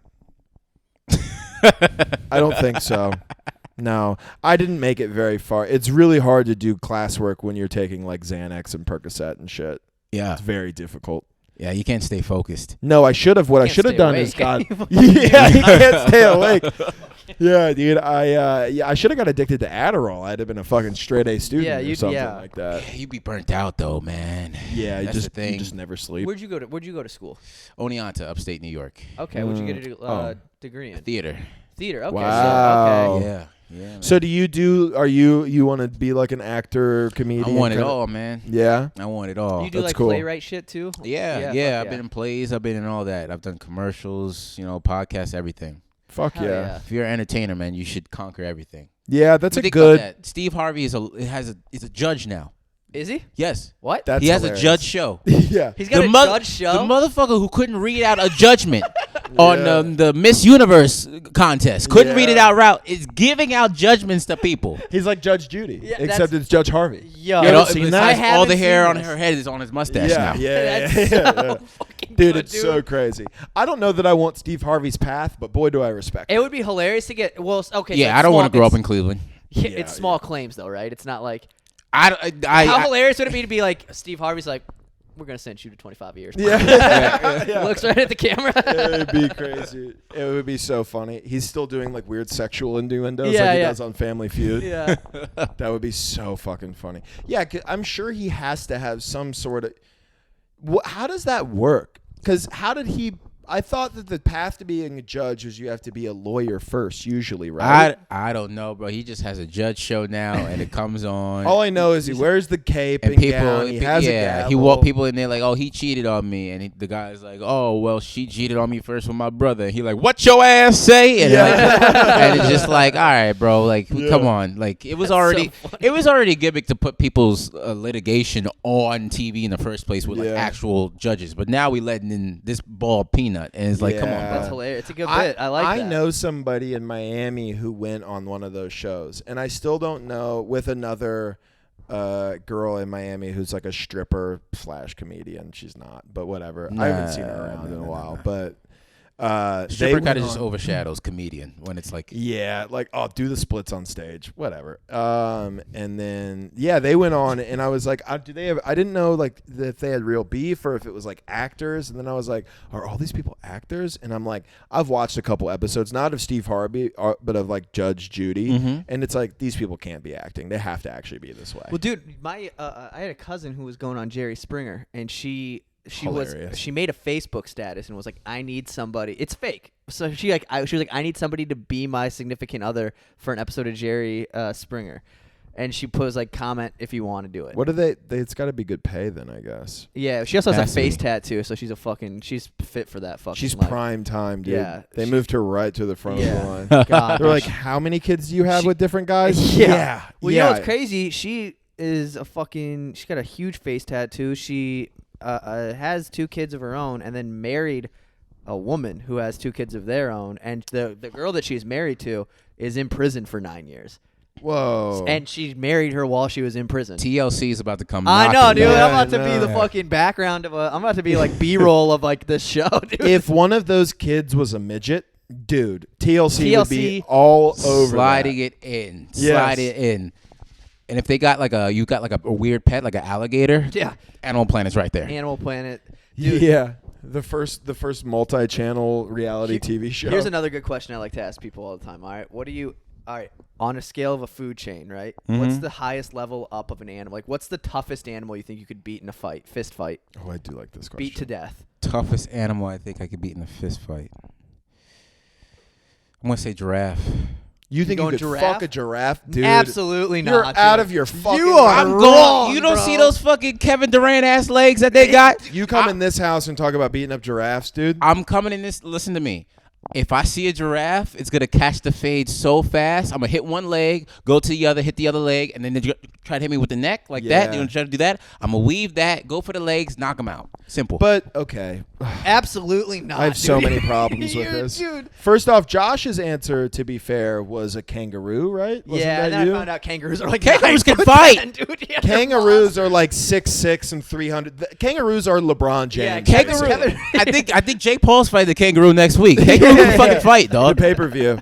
I don't think so. No, I didn't make it very far. It's really hard to do classwork when you're taking like Xanax and Percocet and shit. Yeah. It's very difficult. Yeah, you can't stay focused. No, I should have. What I should have done is got. Yeah, you can't stay awake. Yeah, dude. I should have got addicted to Adderall. I'd have been a fucking straight A student or something like that. Yeah, you'd be burnt out though, man. Yeah, that's the thing. You just never sleep. Where'd you go to school? Oneonta, upstate New York. Okay, what'd you get a degree in? Theater. Okay. Wow. So, Yeah. Yeah. Man. So you want to be like an actor, comedian? I want it all, man. Yeah. I want it all. You do That's like cool. playwright shit too? Yeah. I've been in plays. I've been in all that. I've done commercials, podcasts, everything. Fuck yeah. If you're an entertainer, man, you should conquer everything. Yeah, that's Think a good. about that. Steve Harvey is a judge now. Is he? Yes. What? That's he has hilarious. a judge show. Yeah. He's got a judge show? The motherfucker who couldn't read out a judgment on the Miss Universe contest, couldn't read it out right, is giving out judgments to people. He's like Judge Judy, Yeah, except it's Judge Harvey. Yo, You ever seen that? All the haven't hair seen on this. her head is on his mustache Yeah, now. yeah, That's yeah. so fucking Dude, good, it's so crazy. I don't know that I want Steve Harvey's path, but boy, do I respect It would be hilarious to get. Well, okay. Yeah, so I don't want to grow up it's- in Cleveland. Yeah, Yeah, it's small claims though, right? It's not like. How I hilarious would it be to be like Steve Harvey's like, we're gonna send you to 25 years. Yeah. Looks right at the camera. It'd be crazy. It would be so funny. He's still doing like weird sexual innuendos Yeah, like he yeah. does on Family Feud. Yeah. That would be so fucking funny. Yeah, I'm sure he has to have some sort of. How does that work? Because how did he? I thought that the path to being a judge was you have to be a lawyer first, usually, right? I don't know, bro. He just has a judge show now, and it comes on. All I know is he wears the cape and people, gown. He has a gavel. he walk people in there like, oh, he cheated on me, and the guy's like, oh, well, she cheated on me first with my brother. And he like, what your ass say? And, and it's just like, all right, bro, like, come on, like it was already a gimmick to put people's litigation on TV in the first place with like actual judges, but now we letting in this bald peanut, and it's like, come on, bro. That's hilarious. It's a good bit. I like that. I know somebody in Miami who went on one of those shows, and I still don't know with another a girl in Miami who's like a stripper / comedian. She's not, but whatever. I haven't seen her around in a while, but. Stripper kind of just overshadows comedian when it's like like I'll do the splits on stage, whatever. And then they went on, and I was like, do they have? I didn't know like if they had real beef or if it was like actors. And then I was like, are all these people actors? And I'm like, I've watched a couple episodes, not of Steve Harvey, but of like Judge Judy, and it's like these people can't be acting; they have to actually be this way. Well, dude, I had a cousin who was going on Jerry Springer, and she made a Facebook status and was like, I need somebody. It's fake. So she was like, I need somebody to be my significant other for an episode of Jerry Springer. And she was like, comment if you want to do it. What do they it's got to be good pay then, I guess. Yeah, she also has a face tattoo, so she's fit for that fucking She's life. prime time, dude. Yeah, they moved her right to the front of the line. God. They're like, how many kids do you have with different guys? Yeah. Well, you know what's crazy? She's got a huge face tattoo. She has 2 kids of her own, and then married a woman who has 2 kids of their own, and the girl that she's married to is in prison for 9 years. Whoa! And she married her while she was in prison. TLC is about to come. I know, dude. Yeah, I'm about to be the fucking background of I'm about to be like B-roll of like this show, dude. If one of those kids was a midget, dude, TLC would be all over sliding that. it in, Yes. slide it in. And if they got like a weird pet, like an alligator, Animal Planet's right there. Animal Planet. Dude. Yeah, the first multi-channel reality TV show. Here's another good question I like to ask people all the time. All right, on a scale of a food chain, right? Mm-hmm. What's the highest level up of an animal? Like, what's the toughest animal you think you could beat in a fist fight? Oh, I do like this question. Beat to death. Toughest animal I think I could beat in a fist fight. I'm gonna say giraffe. You think you could fuck a giraffe, dude? Absolutely not. You're out dude. of your fucking. You are I'm wrong, You don't bro. see those fucking Kevin Durant ass legs that they got? You come in this house and talk about beating up giraffes, dude. I'm coming in this. Listen to me. If I see a giraffe, it's gonna catch the fade so fast. I'm gonna hit one leg, go to the other, hit the other leg, and then they try to hit me with the neck like that. They're gonna try to do that. I'm gonna weave that, go for the legs, knock them out. Simple. But okay, Absolutely not. I have dude. so many problems with this. Dude. First off, Josh's answer, to be fair, was a kangaroo, right? Wasn't Yeah, that and then you? I found out kangaroos are like Kangaroos 9 can foot fight. 10, dude. Yeah, they're Kangaroos are like 6'6" and 300. Kangaroos are LeBron James. Yeah, kangaroo. Kevin- I think Jake Paul's fighting the kangaroo next week. Kangaroo can fucking fight, The dog. pay-per-view.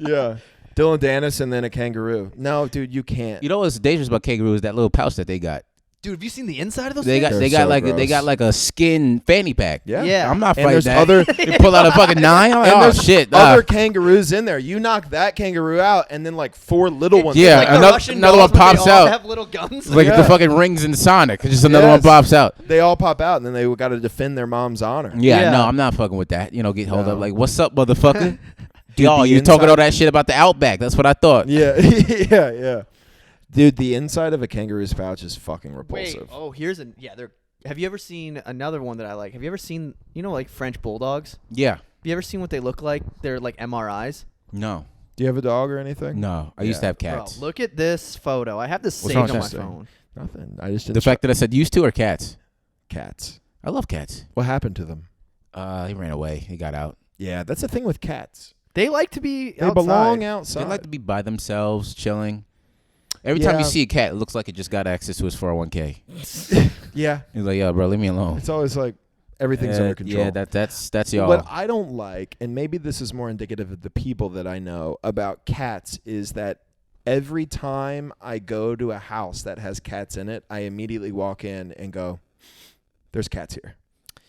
Yeah. Dylan Dennis and then a kangaroo. No, dude, you can't. You know what's dangerous about kangaroo is that little pouch that they got. Dude, have you seen the inside of those They things? got They're they got so like gross. a skin fanny pack. Yeah. Yeah. I'm not And fighting there's that. other They pull out a fucking 9. I'm like, and oh there's shit. other kangaroos in there. You knock that kangaroo out, and then like 4 little ones. Yeah, Like the another- Russian another dolls, one but they pops all out. have little guns. like Yeah. the fucking rings in Sonic. Just another one Yes. pops out. They all pop out, and then they got to defend their mom's honor. Yeah, Yeah. no, I'm not fucking with that. You know, get hold No. up like, what's up, motherfucker? Yo, the you talking inside- all that shit about the Outback. That's what I thought. Yeah, yeah. Dude, the inside of a kangaroo's pouch is fucking Wait, repulsive. have you ever seen another one that I like? Have you ever seen, like French bulldogs? Yeah. Have you ever seen what they look like? They're like MRIs. No. Do you have a dog or anything? No. I used to have Bro, cats. look at this photo. I have this What's saved wrong on my with that? phone. Nothing. I just didn't. The fact that I said used to or cats? cats. I love cats. What happened to them? He ran away. He got out. Yeah, that's the thing with cats. They like to be They outside. belong They outside. like to be by themselves, chilling. Every time you Yeah. see a cat, it looks like it just got access to his 401k. Yeah, He's like, yo, bro, leave me alone. it's always like everything's under control. Yeah, that's y'all. What I don't like, and maybe this is more indicative of the people that I know about cats, is that every time I go to a house that has cats in it, I immediately walk in and go, "There's cats here."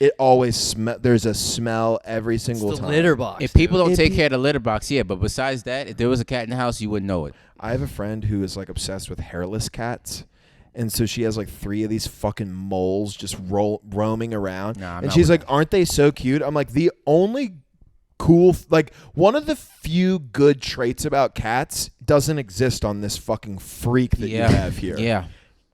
It always there's a smell every single It's the time. litter box. if people don't If take you- care of the litter box, yeah, but besides that, if there was a cat in the house, you wouldn't know it. I have a friend who is like obsessed with hairless cats. And so she has like 3 of these fucking moles just roaming around. Nah, I'm and not she's with like, that. aren't they so cute? I'm like, the only cool, like one of the few good traits about cats doesn't exist on this fucking freak that you have here. Yeah.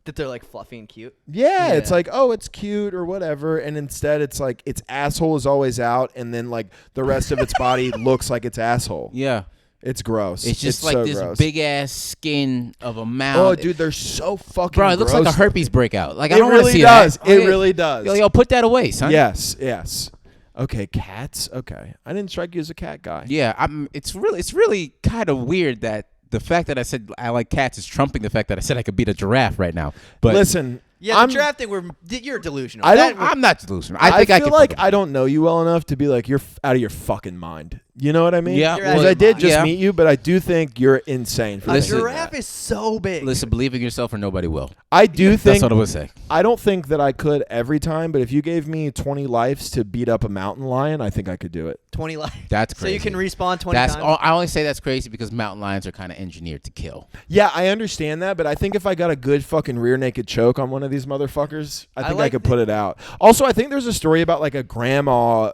that they're like fluffy and cute. Yeah, it's Yeah. like, oh, it's cute or whatever. And instead it's like its asshole is always out. And then like the rest of its body looks like its asshole. Yeah. It's gross. It's just like so this gross. big ass skin of a mound. Oh, dude, they're so fucking Bro, it looks like a gross herpes breakout. Like, I It don't want to really see does. that. It yeah. really does. Yo, put that away, son. Yes. Okay, cats. Okay, I didn't strike you as a cat guy. Yeah, it's really kind of weird that the fact that I said I like cats is trumping the fact that I said I could beat a giraffe right now. But listen. Yeah, the giraffe thing, you're delusional. I'm not delusional. I feel like I don't know you well enough to be like, you're out of your fucking mind. You know what I mean? Yeah. Because I did just meet you, but I do think you're insane for a thinking giraffe that. is so big. Listen, believe in yourself or nobody will. I do think. That's what I would say. I don't think that I could every time, but if you gave me 20 lives to beat up a mountain lion, I think I could do it. 20 lives. That's crazy. So you can respawn 20 times? I only say that's crazy because mountain lions are kind of engineered to kill. Yeah, I understand that, but I think if I got a good fucking rear naked choke on one of these motherfuckers, I think I could put it out. Also, I think there's a story about like a grandma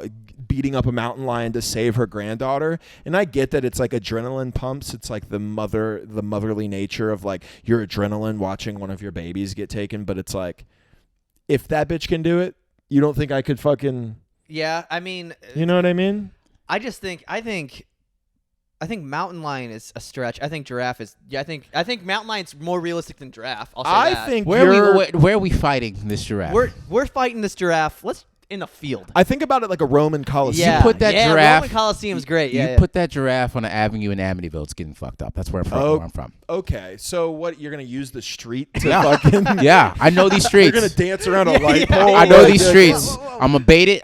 beating up a mountain lion to save her granddaughter, and I get that it's like adrenaline pumps. It's like the motherly nature of like your adrenaline watching one of your babies get taken, but it's like, if that bitch can do it, you don't think I could fucking? Yeah, I mean, you know what I mean? I think mountain lion is a stretch. I think giraffe is. Yeah, I think mountain lion's more realistic than giraffe. I'll say that. I think where are we fighting this giraffe? We're fighting this giraffe. Let's in the field. I think about it like a Roman Colosseum. You put that giraffe. Roman Coliseum's great. Yeah, you put that giraffe on an avenue in Amityville. It's getting fucked up. That's where I'm from. Okay, so what? You're gonna use the street to fucking? Yeah, I know these streets. You're gonna dance around a light pole. I know these streets. I'm gonna bait it.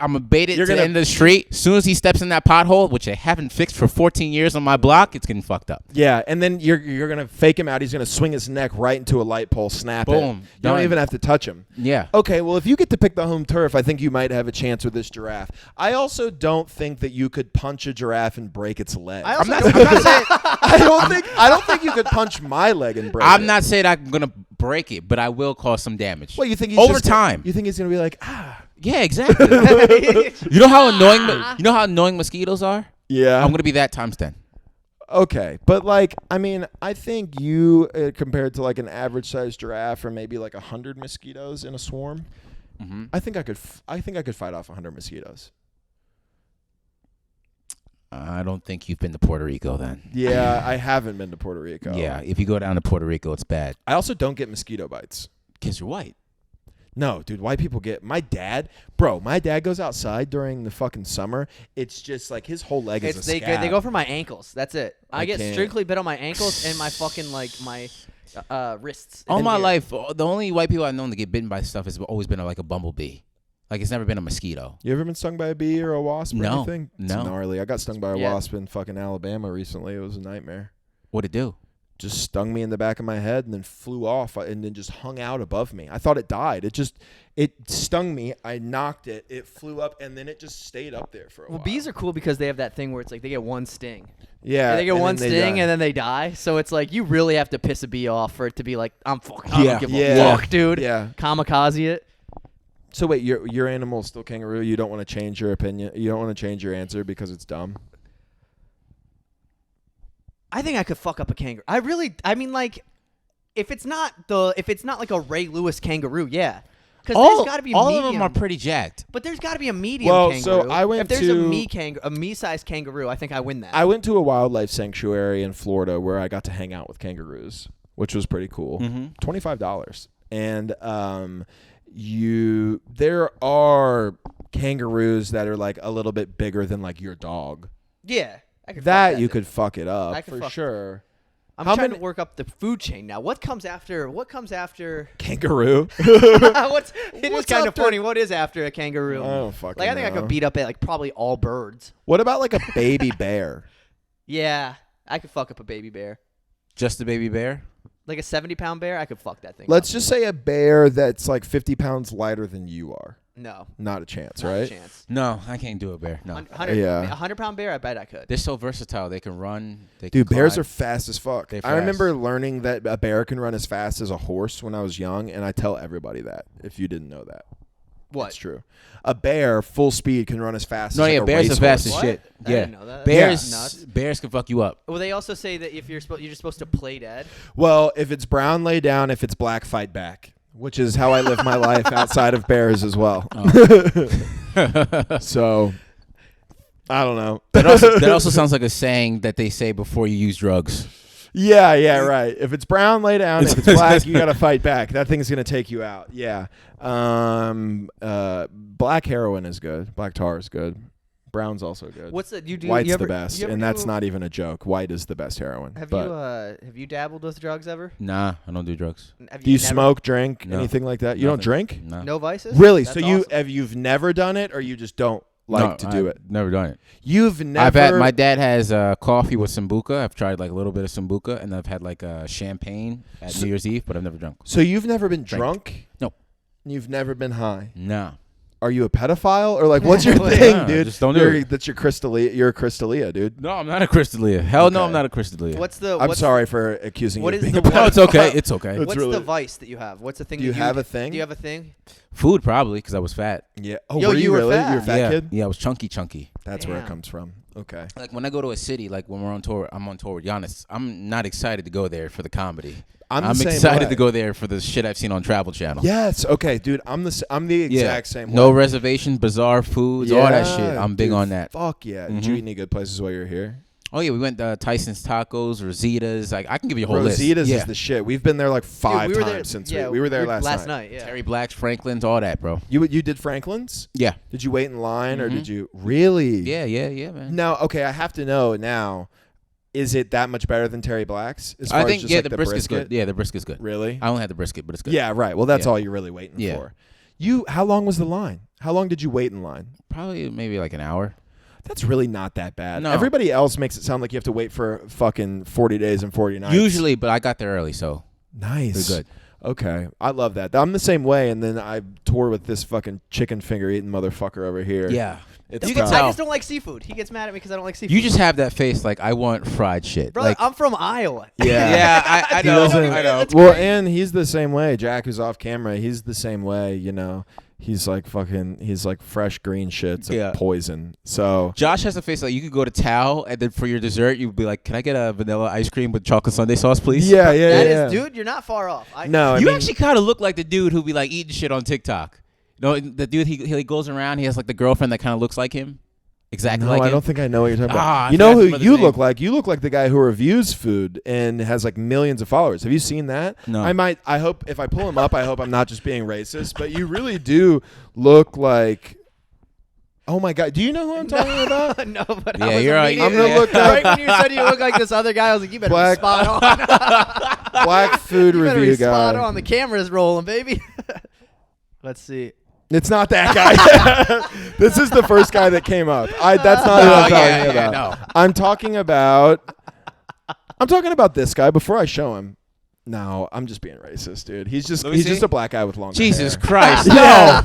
You're to the end of the street. As soon as he steps in that pothole, which I haven't fixed for 14 years on my block, it's getting fucked up. Yeah, and then you're gonna fake him out. He's gonna swing his neck right into a light pole, snap it. Boom. You don't even have to touch him. Yeah. Okay, well, if you get to pick the home turf, I think you might have a chance with this giraffe. I also don't think that you could punch a giraffe and break its leg. I'm not saying. I don't think you could punch my leg and break it. I'm not saying I'm gonna break it, but I will cause some damage. Well, you think over time? You think he's gonna be like, ah? Yeah, exactly. You know how annoying mosquitoes are? Yeah. I'm gonna be that times 10. Okay, but like, I mean, I think you compared to like an average sized giraffe or maybe like 100 mosquitoes in a swarm. Mm-hmm. I think I could fight off 100 mosquitoes. I don't think you've been to Puerto Rico then. Yeah, I haven't been to Puerto Rico. Yeah, if you go down to Puerto Rico, it's bad. I also don't get mosquito bites. Because you're white. No, dude, white people get... My dad goes outside during the fucking summer. It's just like his whole leg is a scab. They go for my ankles. That's it. I get can't. strictly bit on my ankles and my fucking, like, my wrists. All my life, the only white people I've known to get bitten by stuff has always been like a bumblebee. Like, it's never been a mosquito. You ever been stung by a bee or a wasp or anything? It's No. gnarly. I got stung by a wasp in fucking Alabama recently. It was a nightmare. What'd it do? Just stung me in the back of my head and then flew off and then just hung out above me. I thought it died. It stung me. I knocked it. It flew up and then it just stayed up there for a while. Well, bees are cool because they have that thing where it's like they get one sting. Yeah. They get one sting and then they die. So it's like you really have to piss a bee off for it to be like, I don't give a fuck, dude. Yeah. Kamikaze it. So wait, your animal is still kangaroo? You don't want to change your opinion? You don't want to change your answer because it's dumb? I think I could fuck up a kangaroo. I mean, like, if it's not like a Ray Lewis kangaroo, yeah. Because there's got to be all of them are pretty jacked. But there's got to be a medium kangaroo. So I went if there's a me-sized kangaroo, I think I win that. I went to a wildlife sanctuary in Florida where I got to hang out with kangaroos, which was pretty cool. Mm-hmm. $25. And there are kangaroos that are like a little bit bigger than like your dog. Yeah. You could fuck it up for sure. I'm trying to work up the food chain now. What comes after kangaroo? It is kind of funny. What is after a kangaroo? I don't fucking I think I could beat up like probably all birds. What about like a baby bear? Yeah, I could fuck up a baby bear. Just a baby bear? Like a 70-pound bear, I could fuck that thing. Let's just say a bear that's like 50 pounds lighter than you are. No. Not a chance, Not right? a chance. No, I can't do a bear. No. 100-pound bear, I bet I could. They're so versatile. They can run. Dude, bears are fast as fuck. They're I fast. remember learning that a bear can run as fast as a horse when I was young, and I tell everybody that if you didn't know that. What? It's true. A bear, full speed, can run as fast as a bears are fast as What? shit. I Yeah. didn't know that. Bears, That's nuts. bears can fuck you up. Well, they also say that if you're just supposed to play dead. Well, if it's brown, lay down. If it's black, fight back. Which is how I live my life outside of bears as well. Oh. So, I don't know. That also sounds like a saying that they say before you use drugs. Yeah, right. If it's brown, lay down. If it's black, you got to fight back. That thing's going to take you out. Yeah. Black heroin is good. Black tar is good. Brown's also good. What's the you do? White's you ever, the best, you ever and that's do- not even a joke. White is the best heroin. Have but you dabbled with drugs ever? Nah, I don't do drugs. Have do you never- smoke, drink, No. anything like that? You don't Nothing. drink? No. No vices? Really? That's So awesome. you've never done it, or you just don't like to do it? Never done it. You've never. I've had my dad has coffee with Sambuca. I've tried like a little bit of Sambuca, and I've had like champagne at New Year's Eve, but I've never drunk. So you've never been Drank. drunk? No. You've never been high? No. Are you a pedophile or like what's your Nah, thing, dude? just don't do it. That's your Crystalia. You're a Crystalia, dude. No, I'm not a Crystalia. Hell no, Okay. I'm not a Crystalia. I'm sorry for accusing what you of is being the a No, one- it's okay. It's okay. It's What's really- the vice that you have? What's the thing? Do you that have a thing? Do you have a thing? Food probably because I was fat. Yeah. Oh, Yo, were you you were really? fat. You're a fat yeah, kid? yeah, I was chunky. That's where it Damn. comes from. Okay. Like when I go to a city, like when we're on tour, I'm on tour with Giannis. I'm not excited to go there for the comedy. I'm the I'm same excited way. to go there for the shit I've seen on Travel Channel. Yes. Okay, dude. I'm the exact same way. No reservation, bizarre foods, all that shit. Yeah, I'm big dude, on that. Fuck yeah. Did you eat any good places while you were here? Oh yeah, we went Tyson's Tacos, Rosita's. Like I can give you a whole list. Rosita's Yeah. is the shit. We've been there like five Dude, we were times there, since yeah, we were there last night. Yeah. Terry Black's, Franklin's, all that, bro. You did Franklin's? Yeah. Did you wait in line or did you really? Yeah, man. No, okay, I have to know now. Is it that much better than Terry Black's? As I far think as just, like, the brisket's good. Yeah, the brisket's good. Really? I only had the brisket, but it's good. Yeah, right. Well, that's Yeah. all you're really waiting Yeah. for. How long was the line? How long did you wait in line? Probably maybe like an hour. That's really not that bad. No. Everybody else makes it sound like you have to wait for fucking 40 days and 40 nights. Usually, but I got there early, so Nice. they're good. Okay. I love that. I'm the same way, and then I tour with this fucking chicken finger eating motherfucker over here. Yeah. It's You tough. can I tell. just don't like seafood. He gets mad at me because I don't like seafood. You just have that face like I want fried shit. Brother, like I'm from Iowa. Yeah. yeah, I He know. doesn't- I know. That's Well, crazy. and he's the same way. Jack, who's off camera, he's the same way, you know. He's like fresh green shit's Yeah. poison. So Josh has a face like you could go to Tao and then for your dessert you'd be like, "Can I get a vanilla ice cream with chocolate sundae sauce, please?" yeah, That yeah. is, dude, you're not far off. No, I you mean, actually kind of look like the dude who be like eating shit on TikTok. You know, the dude he goes around. He has like the girlfriend that kind of looks like him, exactly no, like I him. don't think I know what you're talking about. Ah, I you know forgot who his mother's you name. look like? You look like the guy who reviews food and has like millions of followers. Have you seen that? No. I hope if I pull him up, I hope I'm not just being racist, but you really do look like. Oh my God! Do you know who I'm talking about? no, but Yeah, I was you're right. immediately- I'm gonna look up- right when you said you look like this other guy. I was like, you better Black- be spot on. Black food you better review be spot guy. on. The camera's rolling, baby. Let's see. It's not that guy. This is the first guy that came up. That's not who I'm talking about. no. I'm talking about this guy before I show him. No, I'm just being racist, dude. He's Let me see. just a black guy with long Jesus hair. Christ! No.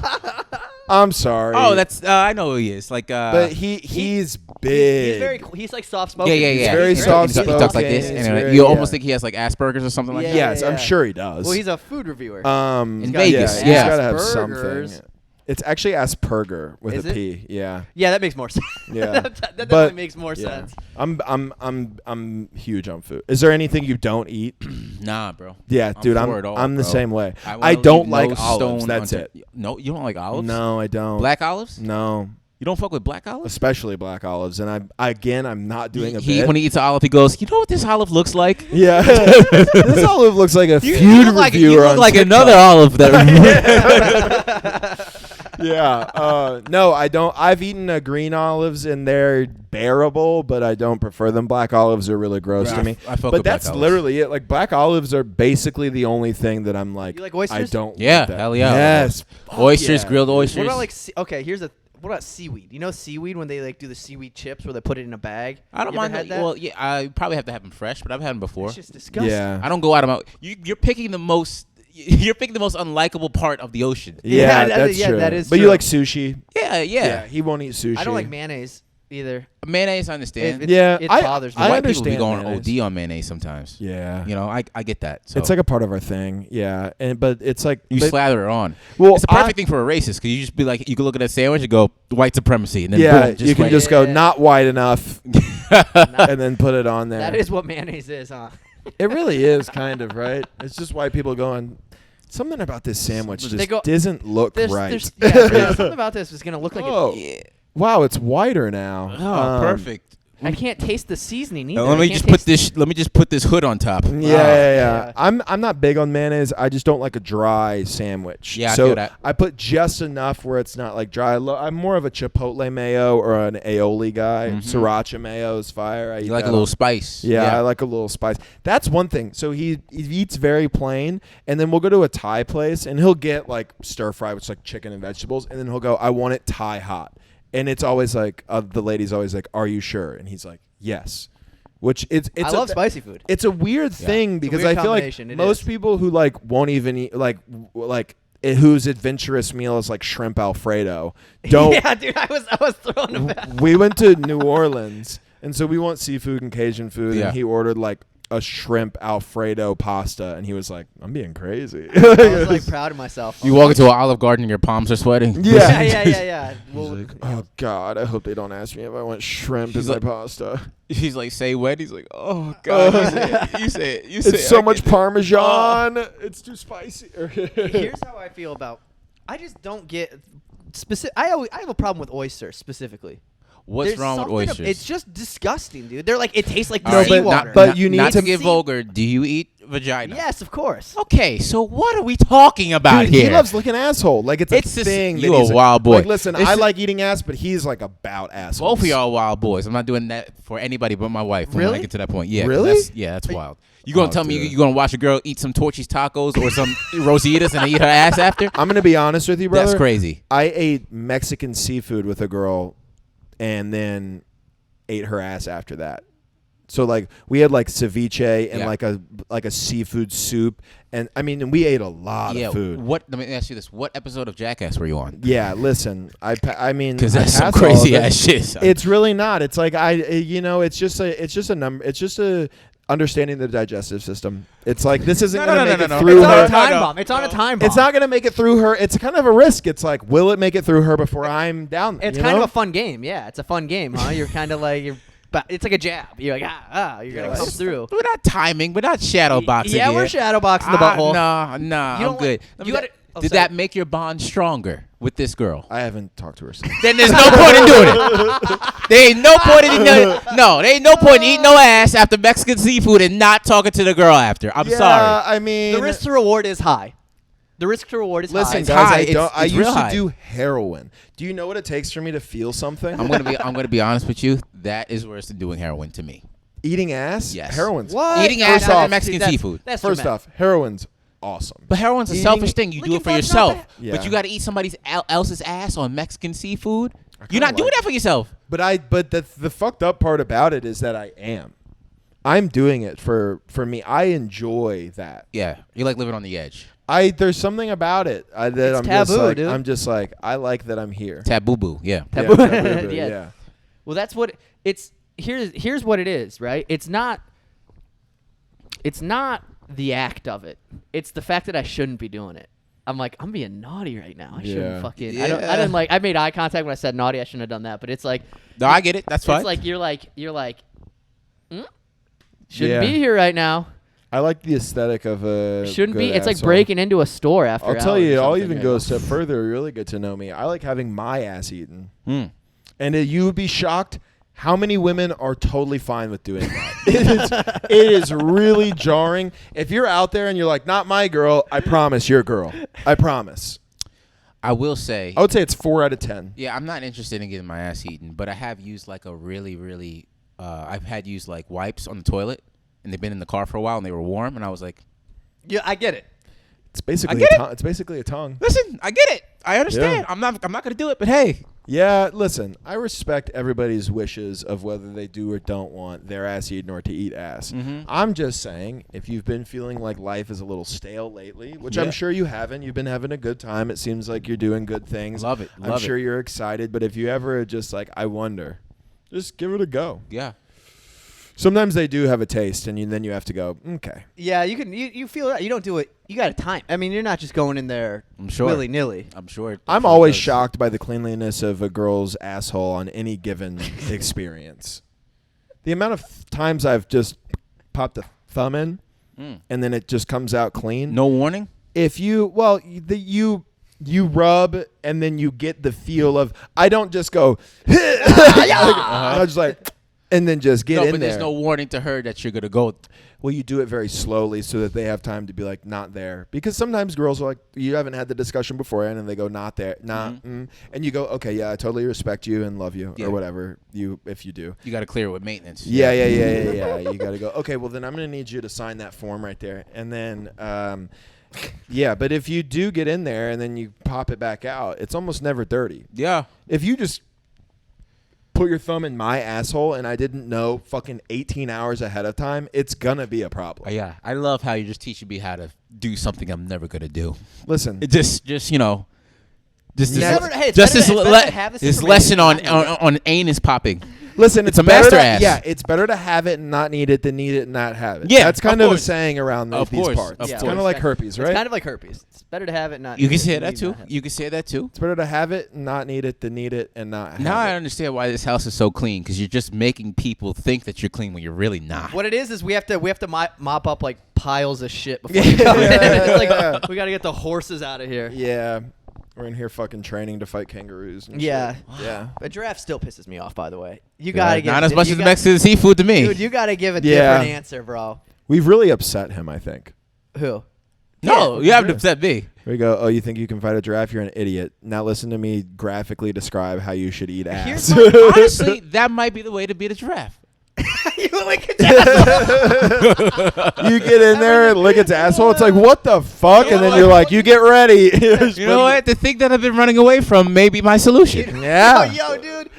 I'm sorry. Oh, that's I know who he is. Like, But he's big. He's very. He's like soft spoken. yeah. He's very He soft-spoken. talks like this, He's and very- you yeah. almost think he has like Asperger's or something like Yeah. that. Yes, I'm yeah. sure he does. Well, he's a food reviewer. In yeah, Vegas, he's yeah. got to have Asperger's. something. It's actually Asperger with Is a it? P. Yeah. yeah, that makes more sense. Yeah. that But- definitely makes more Yeah. sense. I'm huge on food. Is there anything you don't eat? Nah, bro. Yeah, I'm dude, for it all, I'm the bro. same way. wanna I don't leave like no olives. stone That's unturned. it. No, you don't like olives? No, I don't. Black olives? No, You don't fuck with black olives? especially black olives. And I'm not doing a He bit. when he eats an olive, he goes, "You know what this olive looks like?" Yeah, this olive looks like a You food look like, reviewer you look on like TikTok. another olive that. Yeah. No, I don't. I've eaten green olives and they're bearable, but I don't prefer them. Black olives are really gross Yeah, to me. I fuck But with black that's olives. literally it. Like black olives are basically the only thing that I'm like. You like oysters? I don't. Yeah, like that. hell yeah. Yes. Fuck Oysters, yeah. grilled oysters. What about like? Okay, what about seaweed? You know seaweed when they like do the seaweed chips where they put it in a bag. I don't You ever mind had that. Well, yeah, I probably have to have them fresh, but I've had them before. It's just disgusting. Yeah. I don't go out of my. You're picking the most. You're picking the most unlikable part of the ocean. Yeah, Yeah, that's yeah, true. that is But you true. like sushi? Yeah. He won't eat sushi. I don't like mayonnaise either. Mayonnaise, I understand. Yeah, it I- bothers me. I White people be understand going mayonnaise. OD on mayonnaise sometimes. Yeah. You know, I get that. So It's like a part of our thing. Yeah. But it's like you but- slather it on. Well, It's the perfect thing for a racist because you just be like, you can look at a sandwich and go white supremacy, and then Yeah, boom, you can white. just go Yeah. not white enough Not- and then put it on there. that is what mayonnaise is, huh? It really is kind of, right? It's just white people going, something about this sandwich They just go- doesn't look right. Something about this is gonna look like Oh. it. Wow, it's whiter now. Oh, perfect. I can't taste the seasoning either. Let me just put this hood on top. Yeah. I'm not big on mayonnaise. I just don't like a dry sandwich. Yeah, I so feel that. I put just enough where it's not like dry. I'm more of a chipotle mayo or an aioli guy. Sriracha mayo is fire. You like a little spice. Yeah, I like a little spice. That's one thing. So he eats very plain, and then we'll go to a Thai place, and he'll get like stir fry, which is like chicken and vegetables, and then he'll go, I want it Thai hot. And it's always like, the lady's always like, are you sure? And he's like, yes. Which I love spicy food. It's a weird thing because I feel like most people who like won't even eat like whose adventurous meal is like shrimp Alfredo don't. Yeah, dude, I was throwing them back. We went to New Orleans, and so we want seafood and Cajun food, and he ordered like a shrimp Alfredo pasta, and he was like, I'm being crazy. I was like proud of myself. You walk into an Olive Garden and your palms are sweating. Yeah. Well, like, oh God, I hope they don't ask me if I want shrimp as my pasta. He's like, say what? He's like, oh God. You say it. It's so much Parmesan. It's too spicy. Here's how I feel about. I just don't get specific. I have a problem with oysters specifically. What's wrong with oysters? It's just disgusting, dude. They're like, it tastes like No, seawater. but you need not to get vulgar. Do you eat vagina? Yes, of course. Okay, so what are we talking about Dude, here? He loves looking asshole. Like it's a thing. You a wild boy. Like, listen, I like eating ass, but he's like about assholes. Both of y'all wild boys. I'm not doing that for anybody but my wife. Really? When I get to that point, yeah. Really? That's wild. You gonna tell me you gonna watch a girl eat some Torchy's tacos or some Rositas and eat her ass after? I'm gonna be honest with you, brother. That's crazy. I ate Mexican seafood with a girl, and then ate her ass after that. So like we had like ceviche and like a seafood soup, and I mean, and we ate a lot of food. Let me ask you this: what episode of Jackass were you on? Yeah, listen, I mean, because that's some crazy ass shit. Son. It's really not. It's like it's just a number. It's just a understanding the digestive system. It's like this isn't going to make it through her. It's on a time bomb. It's on a time bomb. It's not going to make it through her. It's kind of a risk. It's like, will it make it through her before I'm down there? It's kind of a fun game. Yeah, it's a fun game, huh? You're kind of like it's like a jab. You're like you're gonna come through. We're not timing. We're not shadow boxing. Yeah, we're shadow boxing the butthole. Nah. I'm good. Did that make your bond stronger with this girl? I haven't talked to her since. Then there's no point in doing it. There ain't no point in eating no ass after Mexican seafood and not talking to the girl after. I'm sorry. I mean, the risk to reward is high. The risk to reward is high. Listen, guys, I used to do heroin. Do you know what it takes for me to feel something? I'm gonna be honest with you. That is worse than doing heroin to me. Eating ass? Yes. Heroin's what? Eating ass after Mexican seafood. First off, heroin's awesome. But heroin's a selfish thing. You do it for yourself. Yeah. But you got to eat somebody else's ass on Mexican seafood. You're not doing that for yourself. But the fucked up part about it is that I'm doing it for me. I enjoy that. Yeah, you like living on the edge. There's something about it that it's I'm taboo, just like, dude. I'm just like, I like that I'm here. Taboo boo, yeah. Taboo. Yeah. Well, that's what it's. Here's what it is, right? It's not the act of it. It's the fact that I shouldn't be doing it. I'm like, I'm being naughty right now. I shouldn't fucking. Yeah. I didn't like. I made eye contact when I said naughty. I shouldn't have done that. But it's like. No, I get it. That's fine. It's like you're like. Shouldn't be here right now. I like the aesthetic of a. Shouldn't be. It's asshole. like breaking into a store after. I'll tell you. I'll even right? go a step further. Really get to know me. I like having my ass eaten. And you would be shocked how many women are totally fine with doing that. It is really jarring. If you're out there and you're like, not my girl, I promise you're a girl. I promise. I will say. I would say it's 4 out of 10. Yeah, I'm not interested in getting my ass eaten, but I have used like a really, really. I've had used like wipes on the toilet, and they've been in the car for a while, and they were warm, and I was like, yeah, I get it. It's basically it's basically a tongue. Listen, I get it. I understand. Yeah. I'm not gonna do it, but hey. Yeah, listen, I respect everybody's wishes of whether they do or don't want their ass eaten or to eat ass. I'm just saying, if you've been feeling like life is a little stale lately, which I'm sure you haven't, you've been having a good time. It seems like you're doing good things. Love it. I'm sure you're excited, but if you ever just like, I wonder, just give it a go. Yeah. Sometimes they do have a taste, and then you have to go, okay. Yeah, you can. You feel that. You don't do it. You got to time. I mean, you're not just going in there willy nilly. I'm sure. I'm always shocked by the cleanliness of a girl's asshole on any given experience. The amount of times I've just popped a thumb in, and then it just comes out clean. No warning? If you rub, and then you get the feel of, I don't just go, I'm just like, and then just get in but there. there's no warning to her that you're gonna go. Well, you do it very slowly so that they have time to be like, not there. Because sometimes girls are like, you haven't had the discussion beforehand, and they go, not there, not, and you go, okay, yeah, I totally respect you and love you, or whatever, if you do. You got to clear it with maintenance. Yeah. You got to go, okay, well, then I'm going to need you to sign that form right there. And then, but if you do get in there and then you pop it back out, it's almost never dirty. Yeah. If you just put your thumb in my asshole and I didn't know fucking 18 hours ahead of time, it's gonna be a problem. Yeah, I love how you're just teaching me how to do something I'm never gonna do. Listen, It just you know, just Never- this, hey, it's just better this, to- better to have this this information lesson than on, not on anus popping. listen, it's a better master to, ass. Yeah, it's better to have it and not need it than need it and not have it. Yeah, that's kind of of a course. saying around Of these course, parts. of It's course. kind of like herpes, right? It's kind of like herpes. It's better to have it, not You need can it say than that need too. not have it. You can say that too. It's better to have it and not need it than need it and not have Now I it. understand why this house is so clean, because you're just making people think that you're clean when you're really not. What it is we have to mop up like piles of shit before we come in. It's like, we got to get the horses out of here. Yeah, we're in here fucking training to fight kangaroos. And Yeah. shit. Yeah. A giraffe still pisses me off, by the way. You got to give Not as much as the Mexican seafood to me. Dude, you got to give a Yeah. different answer, bro. We've really upset him, I think. Who? No, Yeah, you haven't sure. upset me. We go, oh, you think you can fight a giraffe? You're an idiot. Now listen to me graphically describe how you should eat ass. Here's my- Honestly, that might be the way to beat a giraffe. You lick its asshole. You get in there and lick its asshole. It's like, what the fuck? You And know then you're what? like, you get ready. You know what? The thing that I've been running away from may be my solution. Yeah. Yo, dude.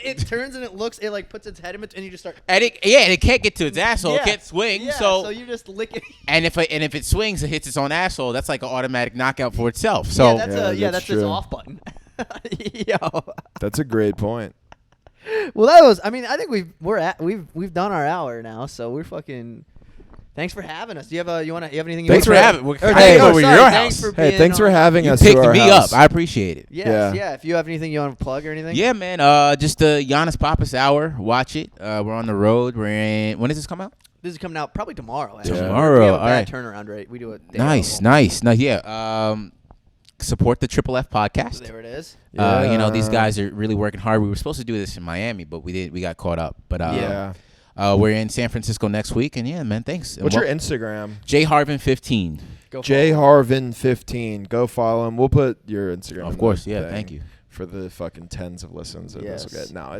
It turns and it like puts its head in between, and you just start. And it can't get to its asshole. Yeah. It can't swing. Yeah, so you just lick it. and if it swings, it hits its own asshole. That's like an automatic knockout for itself. So yeah, that's true. its off button. Yo. That's a great point. Well, that was. I mean, I think we've done our hour now, so we're fucking. Thanks for having us. Do you have you have anything? Thanks you for want having- we're or kinda thank- over sorry, your thanks house. for Hey, being thanks for on- having you us picked to our me house. up. I appreciate it. Yes, Yeah. yeah. If you have anything you want to plug or anything. Yeah, man. Just the Giannis Pappas Hour. Watch it. We're on the road. We're in. When does this come out? This is coming out probably tomorrow. Actually. Tomorrow, We have a all bad right. turnaround rate. We do it. Nice. Now, yeah. Support the Triple F podcast. There it is. You know, these guys are really working hard. We were supposed to do this in Miami, but we got caught up. But Yeah. we're in San Francisco next week, and yeah, man, thanks. And What's your Instagram? J Harvin 15. Go for J it. Harvin 15. Go follow him. We'll put your Instagram. Of in course, the yeah. thing Thank you. for the fucking tens of listens. That this will Yes. get. No,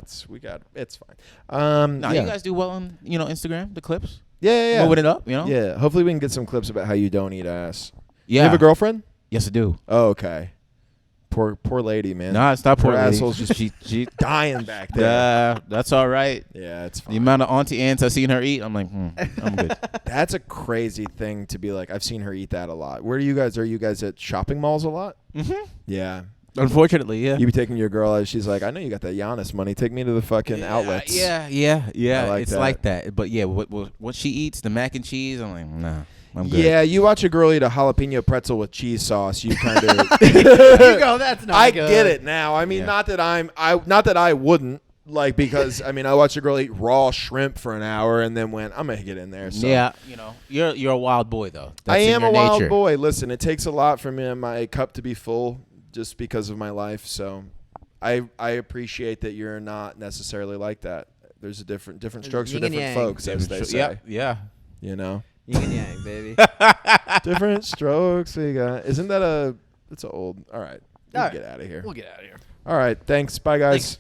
it's fine. No, yeah. you guys do well on Yeah, Instagram, the clips, yeah. moving it up. You know. Yeah. Hopefully we can get some clips about how you don't eat ass. Yeah. You have a girlfriend? Yes, I do. Oh, okay. Poor lady, man. No, it's not Her poor lady. asshole's just she dying back there. that's all right. Yeah, it's The fine. amount of auntie aunts I've seen her eat, I'm like, I'm good. That's a crazy thing to be like. I've seen her eat that a lot. Where are you guys? Are you guys at shopping malls a lot? Mm-hmm. Yeah. Unfortunately, yeah. You be taking your girl out. She's like, I know you got that Giannis money. Take me to the fucking outlets. Yeah. I like It's that. like that. But yeah, what she eats, the mac and cheese, I'm like, nah, I'm good. Yeah, you watch a girl eat a jalapeno pretzel with cheese sauce. You kind of. You go. That's not I good. get it now. I mean, Yeah. not that I wouldn't like, because I mean I watched a girl eat raw shrimp for an hour and then went, I'm gonna get in there. So. Yeah, you know, you're a wild boy though. That's I in am your a wild nature. boy. Listen, it takes a lot for me and my cup to be full just because of my life. So I appreciate that you're not necessarily like that. There's a different strokes for yin and different yang. folks, as they say. Yeah. You know, Yin and yang, baby. different strokes. We got. Isn't that a? It's a old. All right. We All can right. get out of here. We'll get out of here. All right. Thanks. Bye, guys. Thanks.